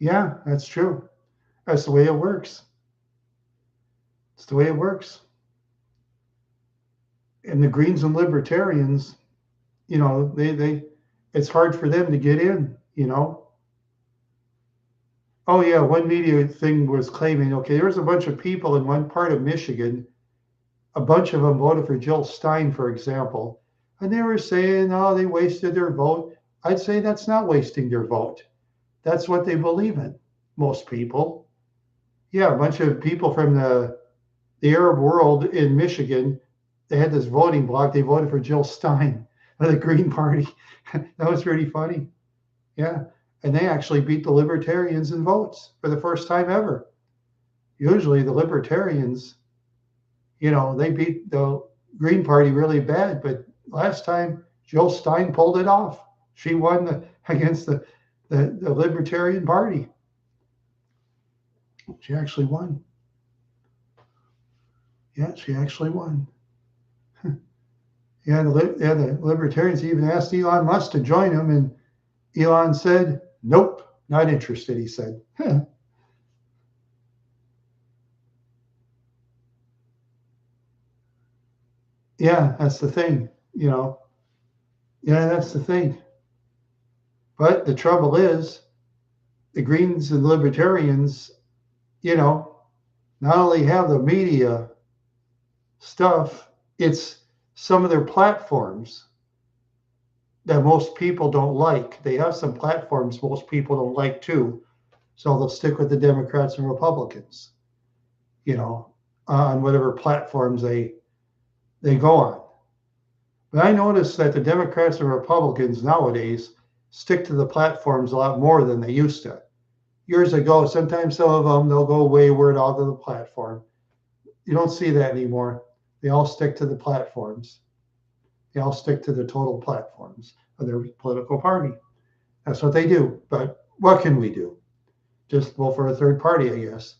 Yeah, that's true. That's the way it works. It's the way it works. And the Greens and Libertarians, they it's hard for them to get in, you know. Oh yeah, one media thing was claiming, okay, there was a bunch of people in one part of Michigan, a bunch of them voted for Jill Stein, for example, and they were saying, oh, they wasted their vote. I'd say that's not wasting their vote. That's what they believe in, most people. Yeah, a bunch of people from the Arab world in Michigan, they had this voting block. They voted for Jill Stein of the Green Party. That was pretty funny. Yeah. and they actually beat the Libertarians in votes for the first time ever. Usually the Libertarians, they beat the Green Party really bad, but last time Jill Stein pulled it off. She won against the Libertarian Party. She actually won. Yeah, she actually won. Yeah, the Libertarians even asked Elon Musk to join them, and Elon said, "Nope, not interested," he said. Yeah, that's the thing, Yeah, that's the thing. But the trouble is, the Greens and Libertarians, not only have the media stuff, it's some of their platforms that most people don't like. They have some platforms most people don't like too. So they'll stick with the Democrats and Republicans, on whatever platforms they go on. But I noticed that the Democrats and Republicans nowadays stick to the platforms a lot more than they used to. Years ago, sometimes some of them, they'll go wayward out of the platform. You don't see that anymore. They all stick to the platforms. They all stick to the total platforms of their political party. That's what they do. But what can we do? Just vote for a third party, I guess.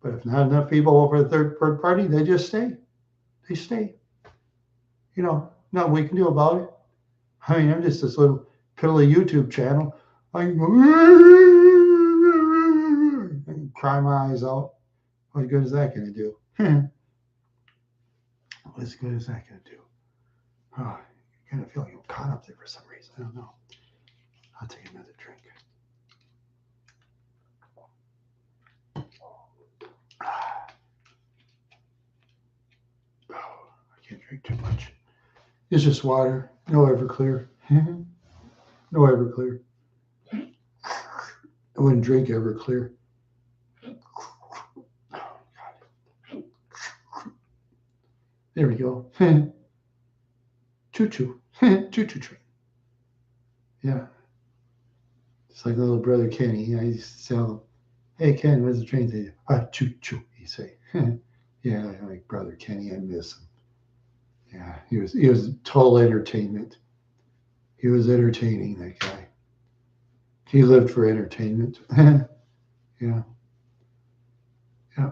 But if not enough people vote for the third party, they just stay. They stay. Nothing we can do about it. I mean, I'm just this little piddly YouTube channel. I can cry my eyes out. What good is that going to do? What good is that going to do? Oh, I kind of feel like I'm caught up there for some reason. I don't know. I'll take another drink. Oh, I can't drink too much. It's just water. No Everclear. No Everclear. I wouldn't drink Everclear. Oh, God. There we go. Choo-choo. Choo-choo train. Yeah. It's like little brother Kenny. I used to tell him, "Hey, Ken, where's the train today?" Choo-choo, he'd say. Yeah, like brother Kenny, I miss him. Yeah, he was total entertainment. He was entertaining, that guy. He lived for entertainment. Yeah. Yeah.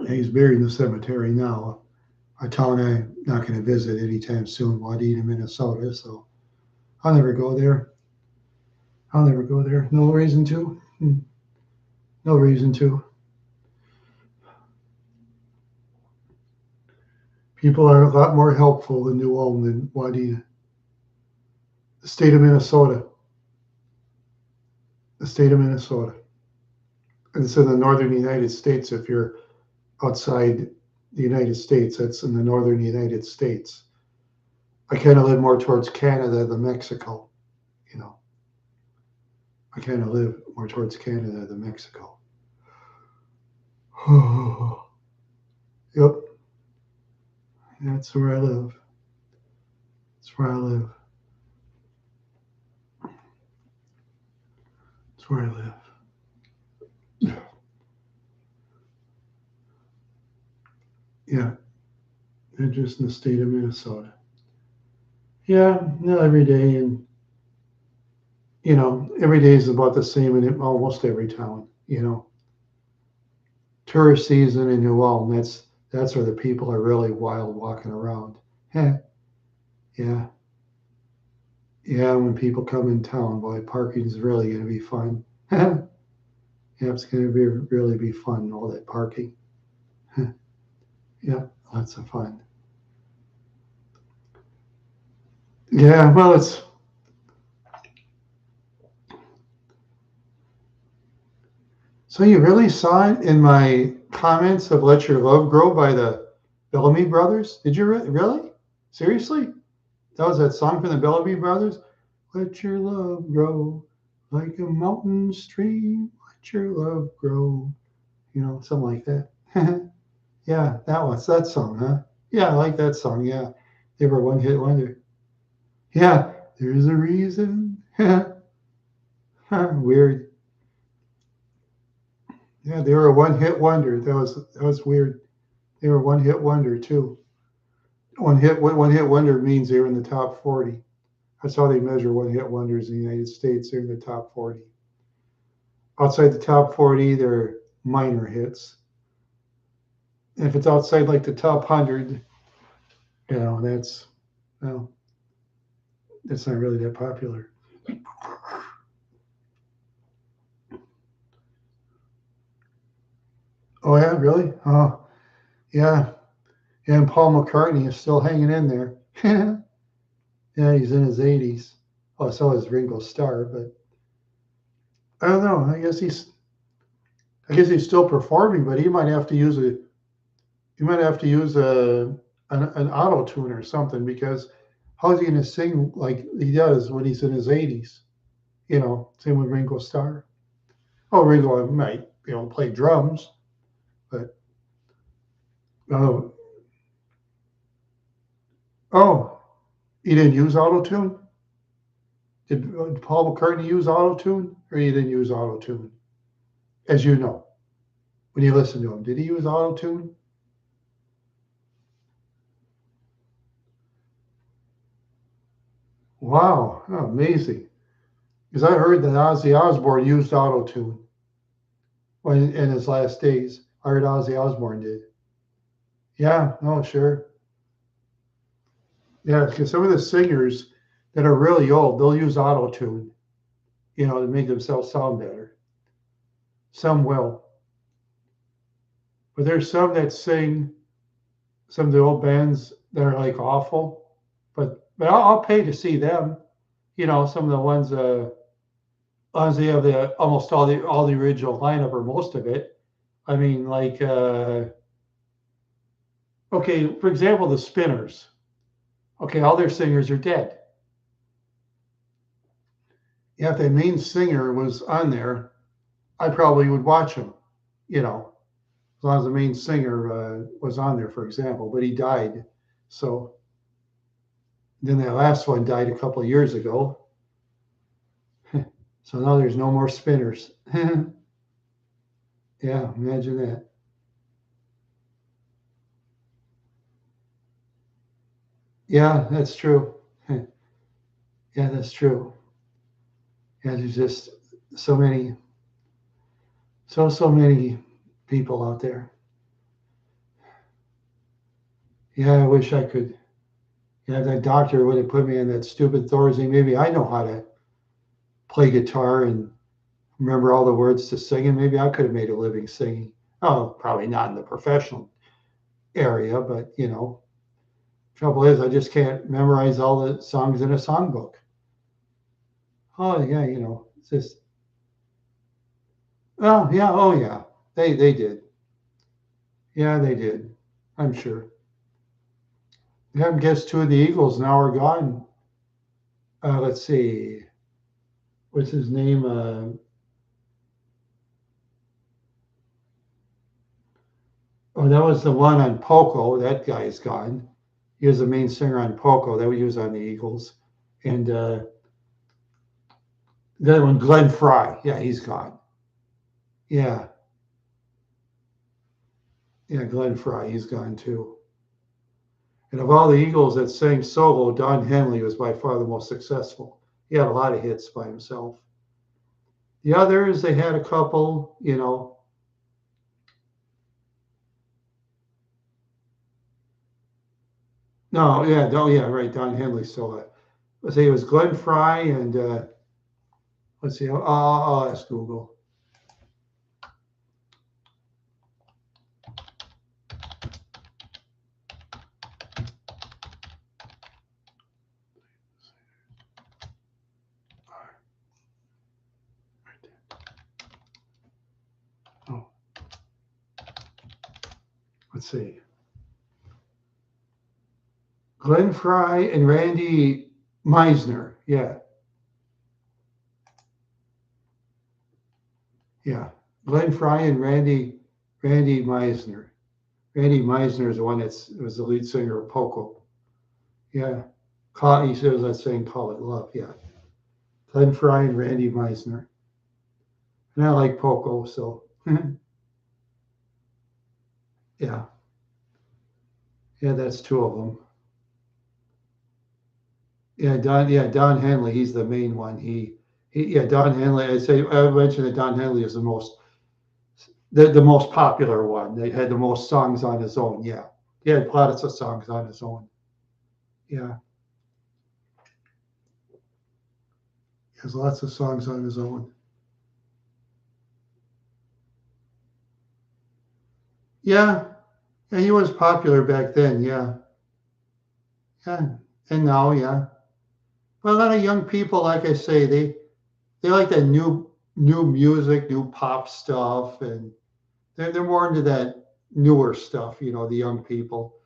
He's buried in the cemetery now. A town I'm not going to visit anytime soon, Wadena, Minnesota. So I'll never go there. I'll never go there. No reason to. No reason to. People are a lot more helpful in New Ulm than Wadena. The state of Minnesota. The state of Minnesota. And it's in the northern United States. If you're outside the United States, that's in the northern United States. I kind of live more towards Canada than Mexico. I kind of live more towards Canada than Mexico. Yep. That's where I live. That's where I live. That's where I live. Yeah. And just in the state of Minnesota. Yeah, not every day. And, every day is about the same in almost every town, Tourist season in New Ulm, that's where the people are really wild walking around. Yeah. Yeah. Yeah, when people come in town, boy, parking is really going to be fun. Yeah, it's going to really be fun, all that parking. Yeah, lots of fun. Yeah, well, it's. So you really saw it in my comments of "Let Your Love Grow" by the Bellamy Brothers? Did you really? Seriously? That was that song from the Bellamy Brothers? Let your love grow like a mountain stream. Let your love grow. Something like that. Yeah, that song, huh? Yeah, I like that song. Yeah, they were one hit wonder. Yeah, there's a reason. Weird. Yeah, they were a one-hit wonder. That was weird. They were one-hit wonder too. One hit wonder means they were in the top 40. That's how they measure one-hit wonders in the United States. They're in the top 40. Outside the top 40, they're minor hits. And if it's outside like the top 100, that's well, that's not really that popular. Oh yeah, really? Oh yeah. And Paul McCartney is still hanging in there. Yeah, he's in his 80s. Oh, so is Ringo Starr, but I don't know. I guess he's still performing, but he might have to use an auto tune or something because how's he going to sing like he does when he's in his 80s? Same with Ringo Starr. Oh, Ringo might play drums, but oh, oh, he didn't use auto tune. Did Paul McCartney use auto tune, or he didn't use auto tune? As you know, when you listen to him, did he use auto tune? Wow, oh, amazing. Because I heard that Ozzy Osbourne used auto tune when in his last days. I heard Ozzy Osbourne did. Yeah, no, sure. Yeah, because some of the singers that are really old, they'll use auto tune, to make themselves sound better. Some will, but there's some that sing some of the old bands that are like awful. But I'll pay to see them. Some of the ones they have the almost all the original lineup or most of it. I mean, like okay, for example, the Spinners. Okay, all their singers are dead. Yeah, if the main singer was on there, I probably would watch him. As long as the main singer was on there, for example. But he died, so then that last one died a couple of years ago. So now there's no more Spinners. Yeah, imagine that. Yeah, that's true. Yeah, that's true. Yeah, there's just so many, so many people out there. Yeah, I wish I could. Yeah, that doctor would have put me in that stupid Thorazine. Maybe I know how to play guitar and remember all the words to singing. Maybe I could have made a living singing. Oh, probably not in the professional area, but trouble is I just can't memorize all the songs in a songbook. Oh yeah, it's just oh yeah, oh yeah. They did. Yeah, they did. I'm sure. Yeah, I guess two of the Eagles now are gone. Let's see. What's his name? Oh, that was the one on Poco. That guy's gone. He was the main singer on Poco. That he was on the Eagles. And the other one, Glenn Fry. Yeah, he's gone. Yeah, yeah, Glenn Fry. He's gone too. And of all the Eagles that sang solo, Don Henley was by far the most successful. He had a lot of hits by himself. The others, they had a couple. No, yeah, oh yeah, right. Don Henley still. Let's say it was Glenn Fry and let's see. I'll ask Google. Oh, let's see. Glenn Fry and Randy Meisner. Yeah, yeah. Glenn Fry and Randy Meisner. Randy Meisner is the one was the lead singer of Poco. Yeah. He says that saying "Call It Love." Yeah. Glenn Fry and Randy Meisner. And I like Poco, so yeah, yeah, that's two of them. Yeah, Don Henley, he's the main one. Yeah, Don Henley. I mentioned that Don Henley is the most popular one. They had the most songs on his own. Yeah, he had lots of songs on his own. Yeah, he has lots of songs on his own. Yeah, yeah, he was popular back then. Yeah, yeah, and now, yeah. But a lot of young people, like I say, they like that new music, new pop stuff, and they're more into that newer stuff. The young people.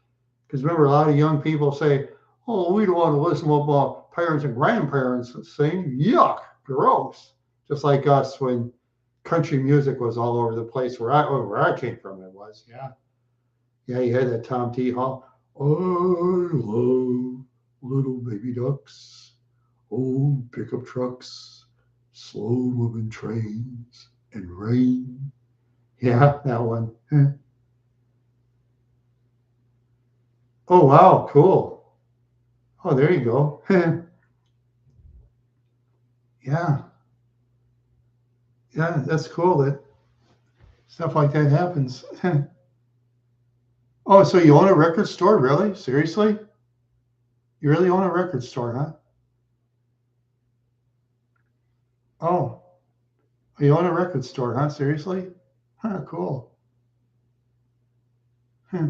Because remember, a lot of young people say, "Oh, we don't want to listen to what parents and grandparents sing. Yuck, gross." Just like us when country music was all over the place where I came from. It was, yeah, yeah. You had that Tom T. Hall. I love little baby ducks, old pickup trucks, slow moving trains, and rain. Yeah, that one. Oh wow, cool. Oh, there you go. Yeah, yeah, that's cool that stuff like that happens. Oh, so you own a record store, really? Seriously? You really own a record store, huh? Oh, you own a record store, huh? Seriously? Huh, cool. Hmm.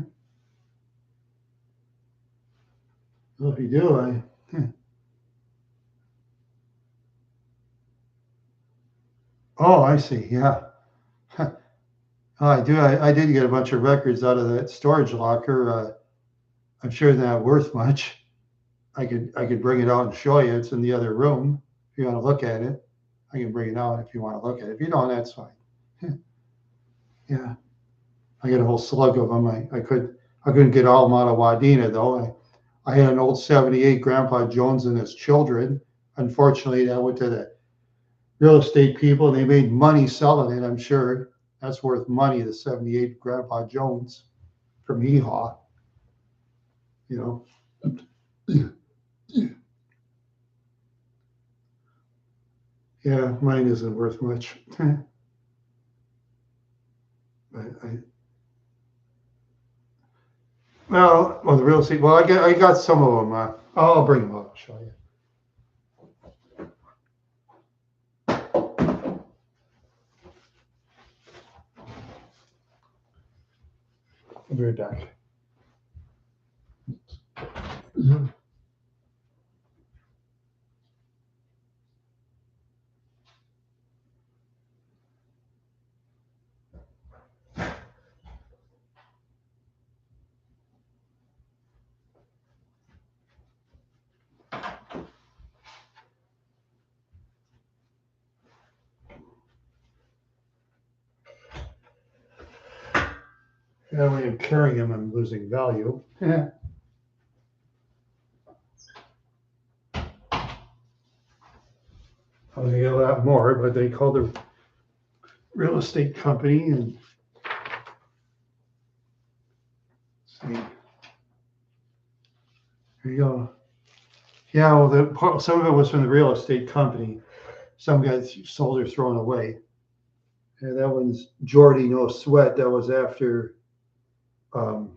Well, if you do, oh, I see. Yeah. Huh. Oh, I do. I did get a bunch of records out of that storage locker. I'm sure they're not worth much. I could bring it out and show you. It's in the other room. If you want to look at it, I can bring it out if you want to look at it. If you don't, that's fine. Yeah. I got a whole slug of them. I couldn't get all of them out of Wadena though. I had an old '78 Grandpa Jones and his children. Unfortunately, that went to the real estate people and they made money selling it. I'm sure that's worth money. The '78 Grandpa Jones from Ehaw, you know. Yeah, mine isn't worth much. But well, the real estate. Well, I got some of them. I'll bring them up. I'll show you. I'll be right back. That way I'm carrying them, I'm losing value. Yeah. I'll get a lot more, but they call the real estate company and see. Here you go. Yeah, well, some of it was from the real estate company. Some got sold or thrown away. And that one's Jordy No Sweat. That was after um,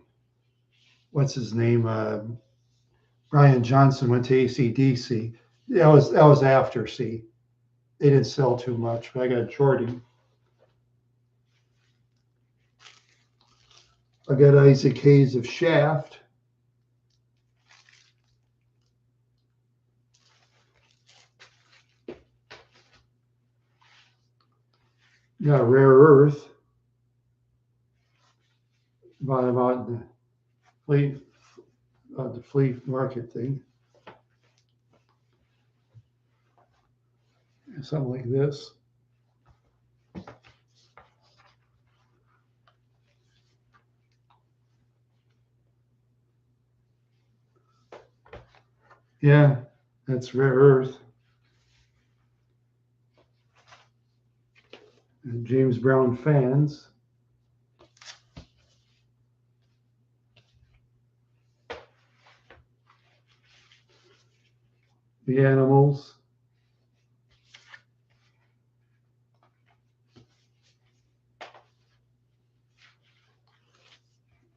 what's his name? Brian Johnson went to AC/DC. That was after. See, they didn't sell too much, but I got Jordy. I got Isaac Hayes of Shaft. Got Rare Earth. Bought them out in flea, the flea market thing. Something like this. Yeah, that's Rare Earth. And James Brown fans. The Animals.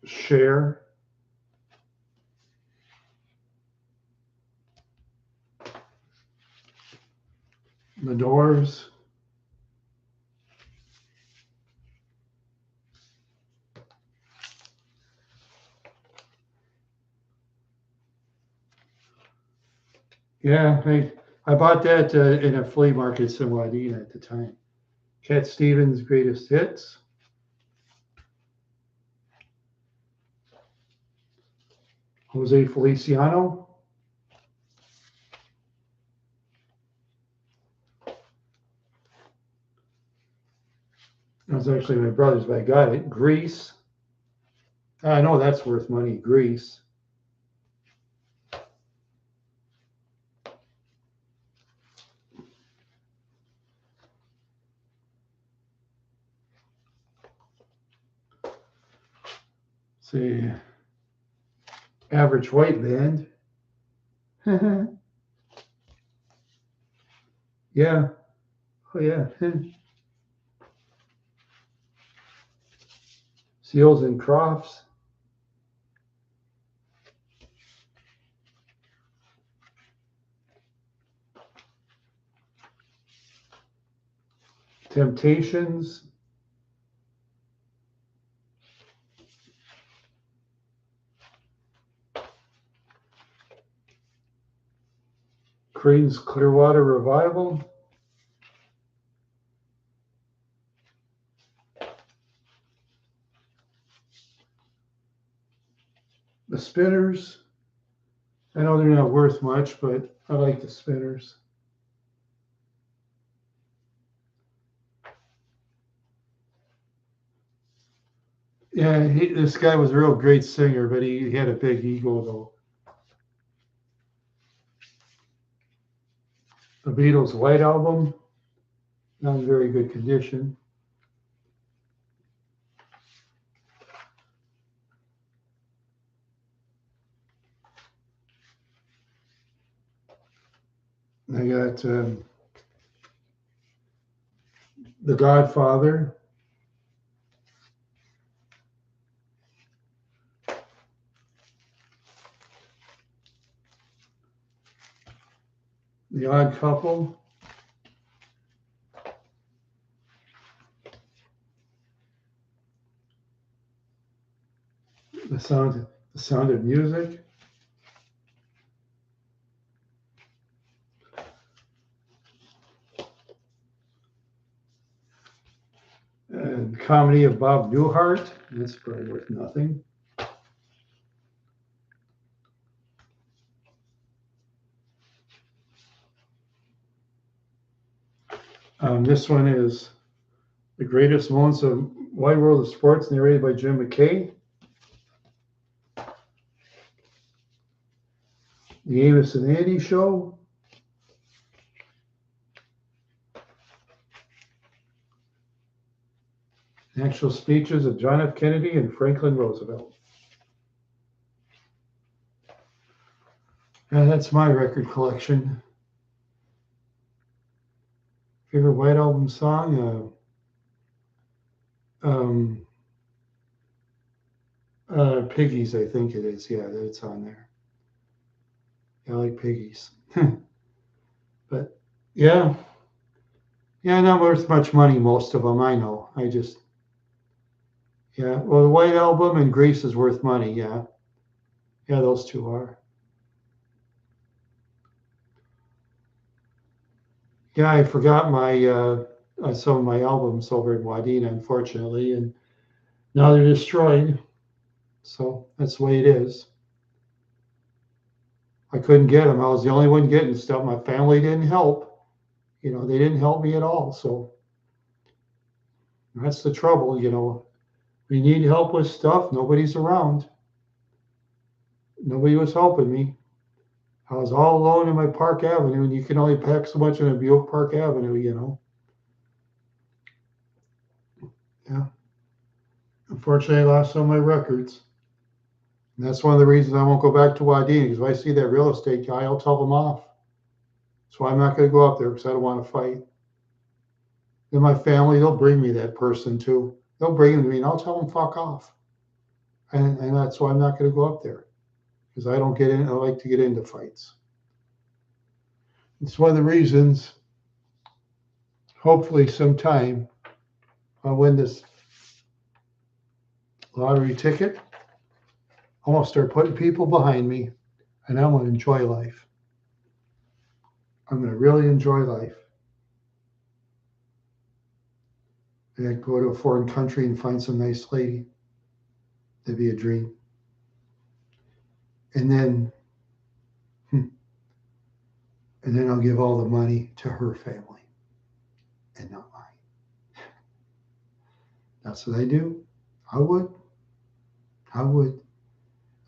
Cher. The Doors. Yeah, I bought that in a flea market in Wadena at the time. Cat Stevens' Greatest Hits. Jose Feliciano. That was actually my brother's, but I got it. Grease. I know that's worth money. Grease. See, Average White Band. Yeah. Oh yeah. Seals and Crofts. Temptations. Creedence Clearwater Revival. The Spinners. I know they're not worth much, but I like the Spinners. Yeah, this guy was a real great singer, but he had a big ego, though. The Beatles' White Album, not in very good condition. I got The Godfather. The Odd Couple. The Sound of Music. And Comedy of Bob Newhart. That's probably worth nothing. This one is The Greatest Moments of Wide World of Sports, narrated by Jim McKay. The Amos and Andy Show. Actual speeches of John F. Kennedy and Franklin Roosevelt. And that's my record collection. Favorite White Album song? Piggies, I think it is. Yeah, that's on there. I like Piggies. But yeah, not worth much money, most of them, I know. Well, the White Album and Grease is worth money, yeah. Yeah, those two are. Yeah, I forgot my some of my albums over in Wadena, unfortunately, and now they're destroyed. So that's the way it is. I couldn't get them. I was the only one getting stuff. My family didn't help. They didn't help me at all. So that's the trouble. We need help with stuff. Nobody's around. Nobody was helping me. I was all alone in my Park Avenue, and you can only pack so much in a Buick Park Avenue. Unfortunately, I lost some of my records. And that's one of the reasons I won't go back to Wadena, because if I see that real estate guy, I'll tell him off. So I'm not going to go up there because I don't want to fight. Then my family, they'll bring me that person too. They'll bring him to me and I'll tell them fuck off. And that's why I'm not going to go up there, because I don't get in. I like to get into fights. It's one of the reasons, hopefully sometime, I'll win this lottery ticket. I'm going to start putting people behind me and I'm going to enjoy life. I'm going to really enjoy life. And I'd go to a foreign country and find some nice lady. That'd be a dream. And then I'll give all the money to her family and not mine. That's what I do. I would.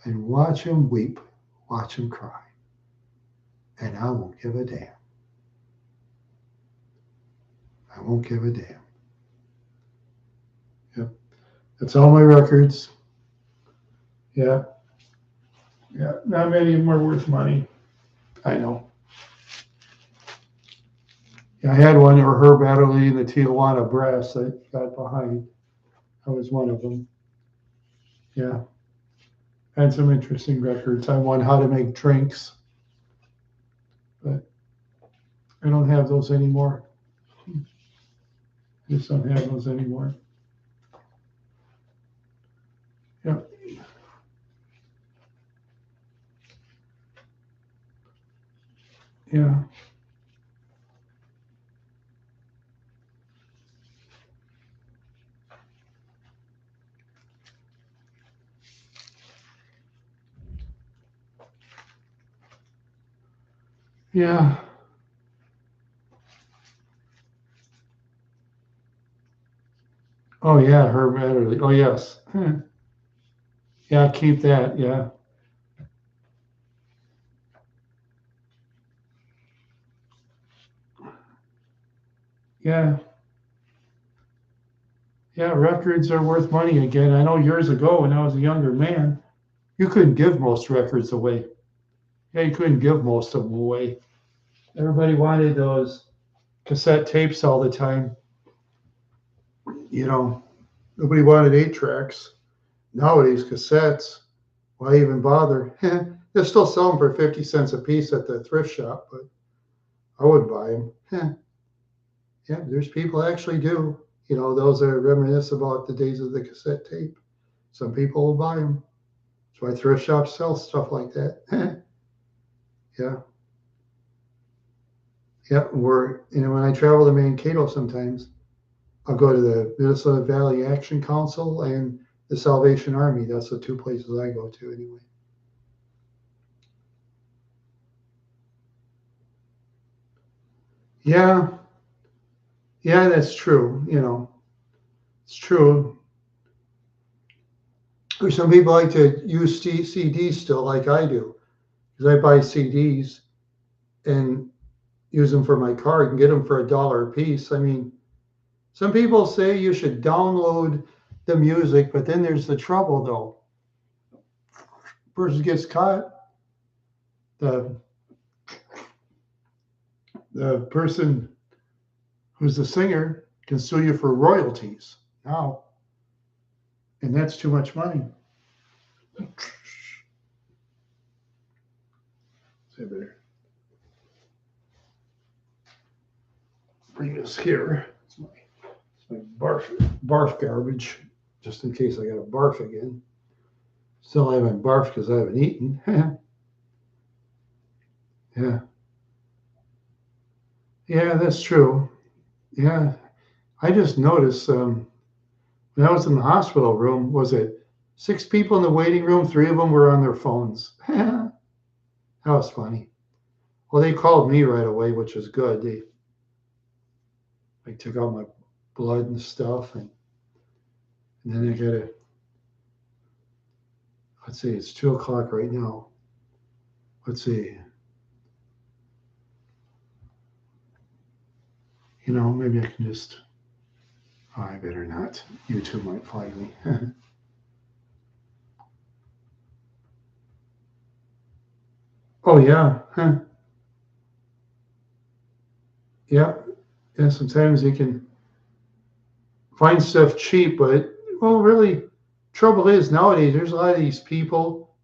And watch them weep, watch them cry. And I won't give a damn. I won't give a damn. Yep. That's all my records. Yeah. Yeah. Not many of them are worth money. I know. Yeah, I had one or her battling in the Tijuana Brass that got behind. I was one of them. Yeah. I had some interesting records. I won How to Make Drinks, but I don't have those anymore. I just don't have those anymore. Yeah. Yeah. Yeah. Oh yeah, Herb Adderley. Oh yes. Yeah, keep that. Yeah. Yeah. Yeah, records are worth money again. I know years ago when I was a younger man, you couldn't give most records away. Yeah, you couldn't give most of them away. Everybody wanted those cassette tapes all the time. You know, nobody wanted 8 tracks. Nowadays, cassettes, why even bother? They're still selling for 50 cents a piece at the thrift shop, but I wouldn't buy them. Yeah, there's people actually do. You know, those that reminisce about the days of the cassette tape. Some people will buy them. That's why thrift shops sell stuff like that. Yeah. Yeah. When I travel to Mankato sometimes, I'll go to the Minnesota Valley Action Council and the Salvation Army. That's the 2 places I go to anyway. Yeah. Yeah, that's true. It's true. Or some people like to use CDs still, like I do, because I buy CDs and use them for my car. You can get them for $1 a piece. I mean, some people say you should download the music, but then there's the trouble though. Person gets caught, the person who's the singer can sue you for royalties now, and that's too much money. So I better bring this here. It's my barf garbage, just in case I got to barf again. Still haven't barfed because I haven't eaten. Yeah. Yeah, that's true. Yeah. I just noticed when I was in the hospital room, was it 6 people in the waiting room? 3 of them were on their phones. That was funny. Well, they called me right away, which was good. They took out my blood and stuff, and then I got to, let's see, it's 2 o'clock right now. Let's see. Maybe I can just Oh, I better not. YouTube might flag me. Oh yeah, huh. Yeah. Yeah. Sometimes you can find stuff cheap, but well, really, trouble is nowadays there's a lot of these people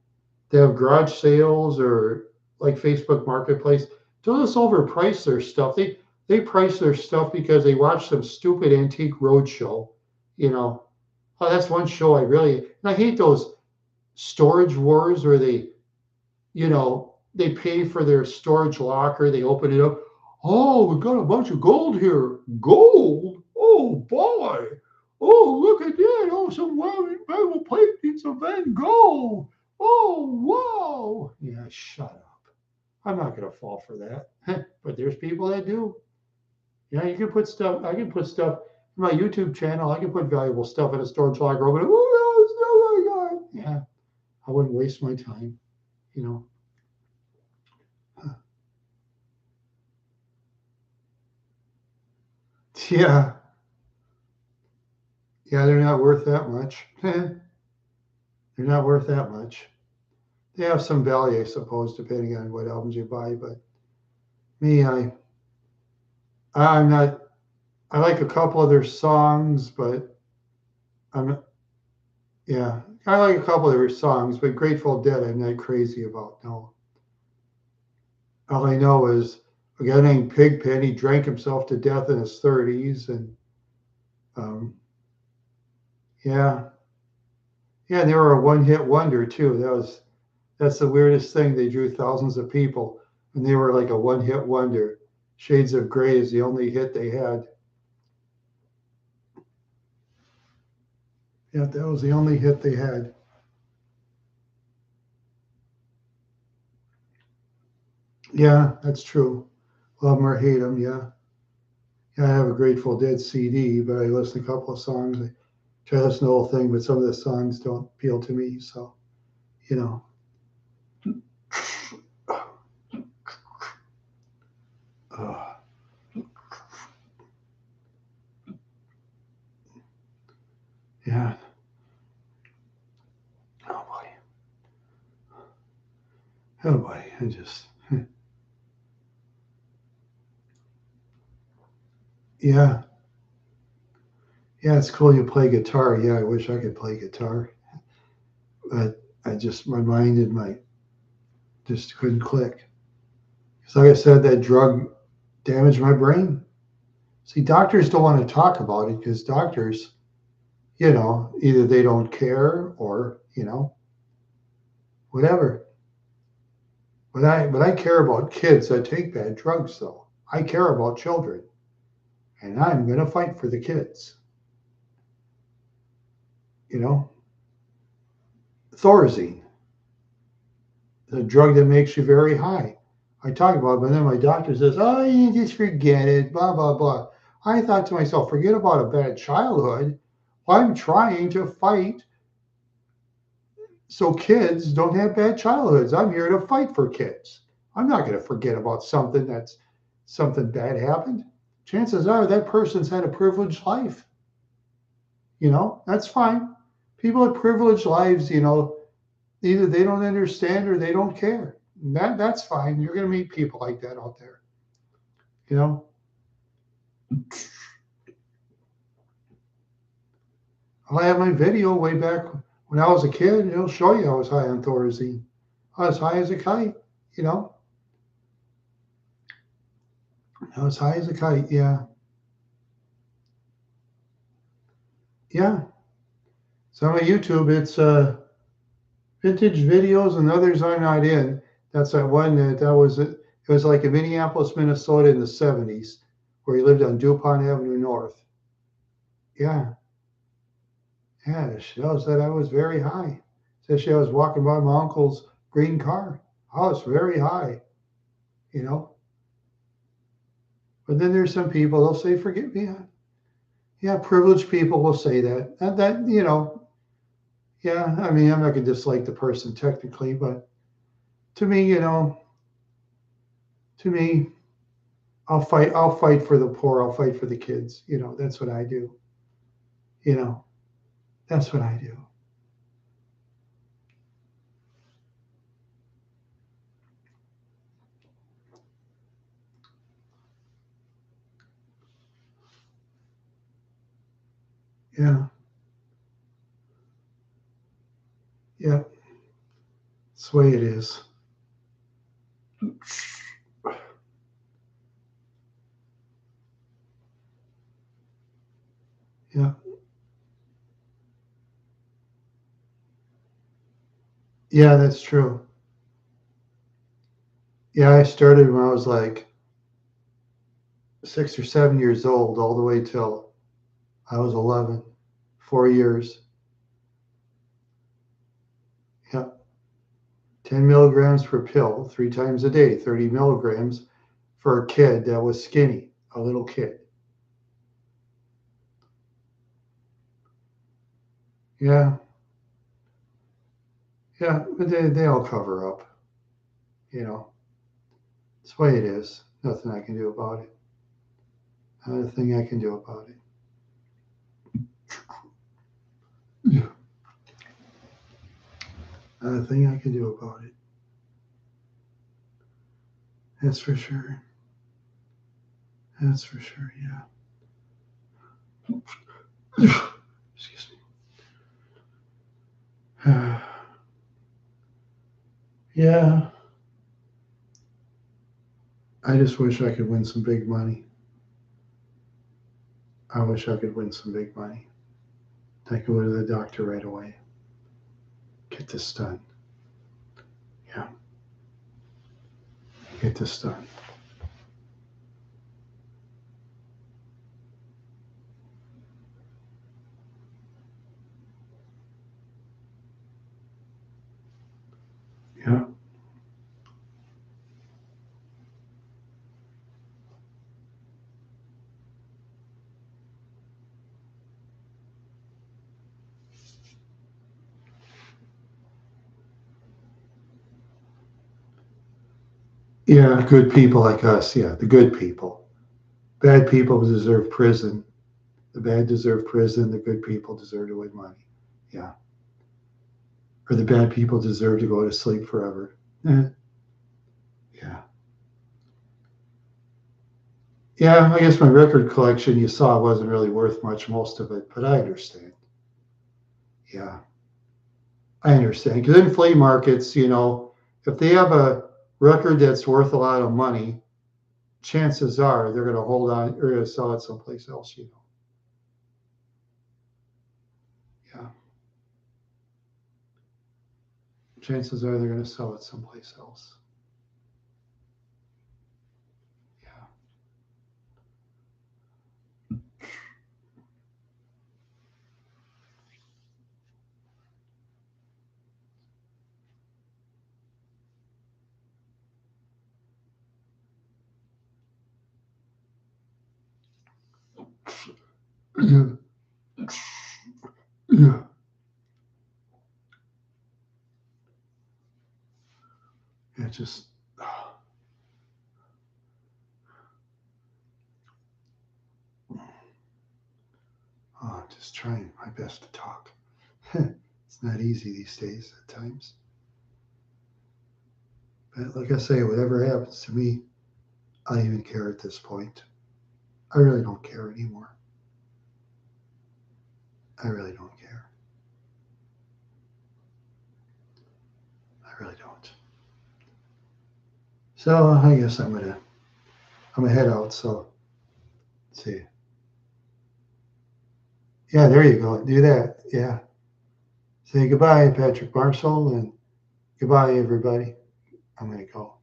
that have garage sales or like Facebook Marketplace. They'll just overprice their stuff. They price their stuff because they watch some stupid antique roadshow. You know, oh, that's one show I really. And I hate those storage wars where they pay for their storage locker. They open it up. Oh, we got a bunch of gold here. Gold? Oh boy. Oh, look at that. Oh, some valuable paintings of Van Gogh. Oh, wow. Yeah, shut up. I'm not going to fall for that. But there's people that do. Yeah, you can put stuff. I can put stuff in my YouTube channel. I can put valuable stuff in a storage locker. Open it. Oh, no, yeah, I wouldn't waste my time. You know. Yeah, yeah, they're not worth that much. They're not worth that much. They have some value, I suppose, depending on what albums you buy. But me, I'm not. I like a couple of their songs, but I'm yeah, I like a couple of their songs. But Grateful Dead, I'm not crazy about. No, all I know is a guy named Pigpen. He drank himself to death in his 30s, and um, yeah, yeah, they were a one-hit wonder too. That's the weirdest thing. They drew thousands of people, and they were like a one-hit wonder. Shades of Grey is the only hit they had. Yeah, that was the only hit they had. Yeah, that's true. Love 'em or hate 'em. Yeah, yeah. I have a Grateful Dead CD, but I listen to a couple of songs. I try to listen to the whole thing, but some of the songs don't appeal to me. So you know, uh, yeah. Oh boy, oh boy. I just yeah, yeah. It's cool you play guitar. Yeah, I wish I could play guitar, but I just my mind and my just couldn't click. Because like I said, that drug damaged my brain. See, doctors don't want to talk about it because doctors, either they don't care or, whatever. But I care about kids that take bad drugs though. I care about children and I'm gonna fight for the kids. You know, Thorazine, the drug that makes you very high. I talk about it, but then my doctor says, "Oh, you just forget it." Blah blah blah. I thought to myself, forget about a bad childhood. I'm trying to fight so kids don't have bad childhoods. I'm here to fight for kids. I'm not going to forget about something bad happened. Chances are that person's had a privileged life. That's fine. People with privileged lives, either they don't understand or they don't care. That's fine. You're going to meet people like that out there. You know, I'll have my video way back when I was a kid. It'll show you I was high on Thorazine. I was high as a kite. You know, I was high as a kite. Yeah, yeah. So on YouTube, it's vintage videos and others I'm not in. That's that one that was it. It was like in Minneapolis, Minnesota in the 70s, where he lived on DuPont Avenue North. Yeah, yeah. It shows that I was very high. Especially I was walking by my uncle's green car. I was very high, you know. But then there's some people they'll say, "Forgive me." Yeah, privileged people will say that. And yeah. I mean, I'm not gonna dislike the person technically, but to me, to me, I'll fight. I'll fight for the poor. I'll fight for the kids. That's what I do. You know, that's what I do. Yeah. Yeah. That's the way it is. Yeah. Yeah, that's true. Yeah, I started when I was like 6 or 7 years old, all the way till I was 11, 4 years. Yeah. 10 milligrams per pill, 3 times a day, 30 milligrams for a kid that was skinny, a little kid. Yeah. Yeah. But they all cover up, you know. It's the way it is. Nothing I can do about it. Not a thing I can do about it. Yeah. Not a thing I can do about it. That's for sure. That's for sure. Yeah. Excuse me. Yeah. I just wish I could win some big money. I wish I could win some big money. I could go to the doctor right away. Get this done. Yeah. Get this done. Yeah. Yeah. Good people like us. Yeah. The good people. Bad people deserve prison. The bad deserve prison. The good people deserve to win money. Yeah. Or the bad people deserve to go to sleep forever. Eh, yeah. Yeah. I guess my record collection you saw wasn't really worth much, most of it, but I understand. Yeah. I understand. Because in flea markets, if they have a record that's worth a lot of money, chances are they're going to hold on or going to sell it someplace else. Yeah. Chances are they're going to sell it someplace else. Yeah. Yeah. Yeah. Just, just trying my best to talk. It's not easy these days at times. But like I say, whatever happens to me, I don't even care at this point. I really don't care anymore. I really don't care. I really don't. So I guess I'm gonna head out. So let's see. Yeah, there you go. Do that. Yeah. Say goodbye, Patrick Marshall, and goodbye, everybody. I'm gonna go.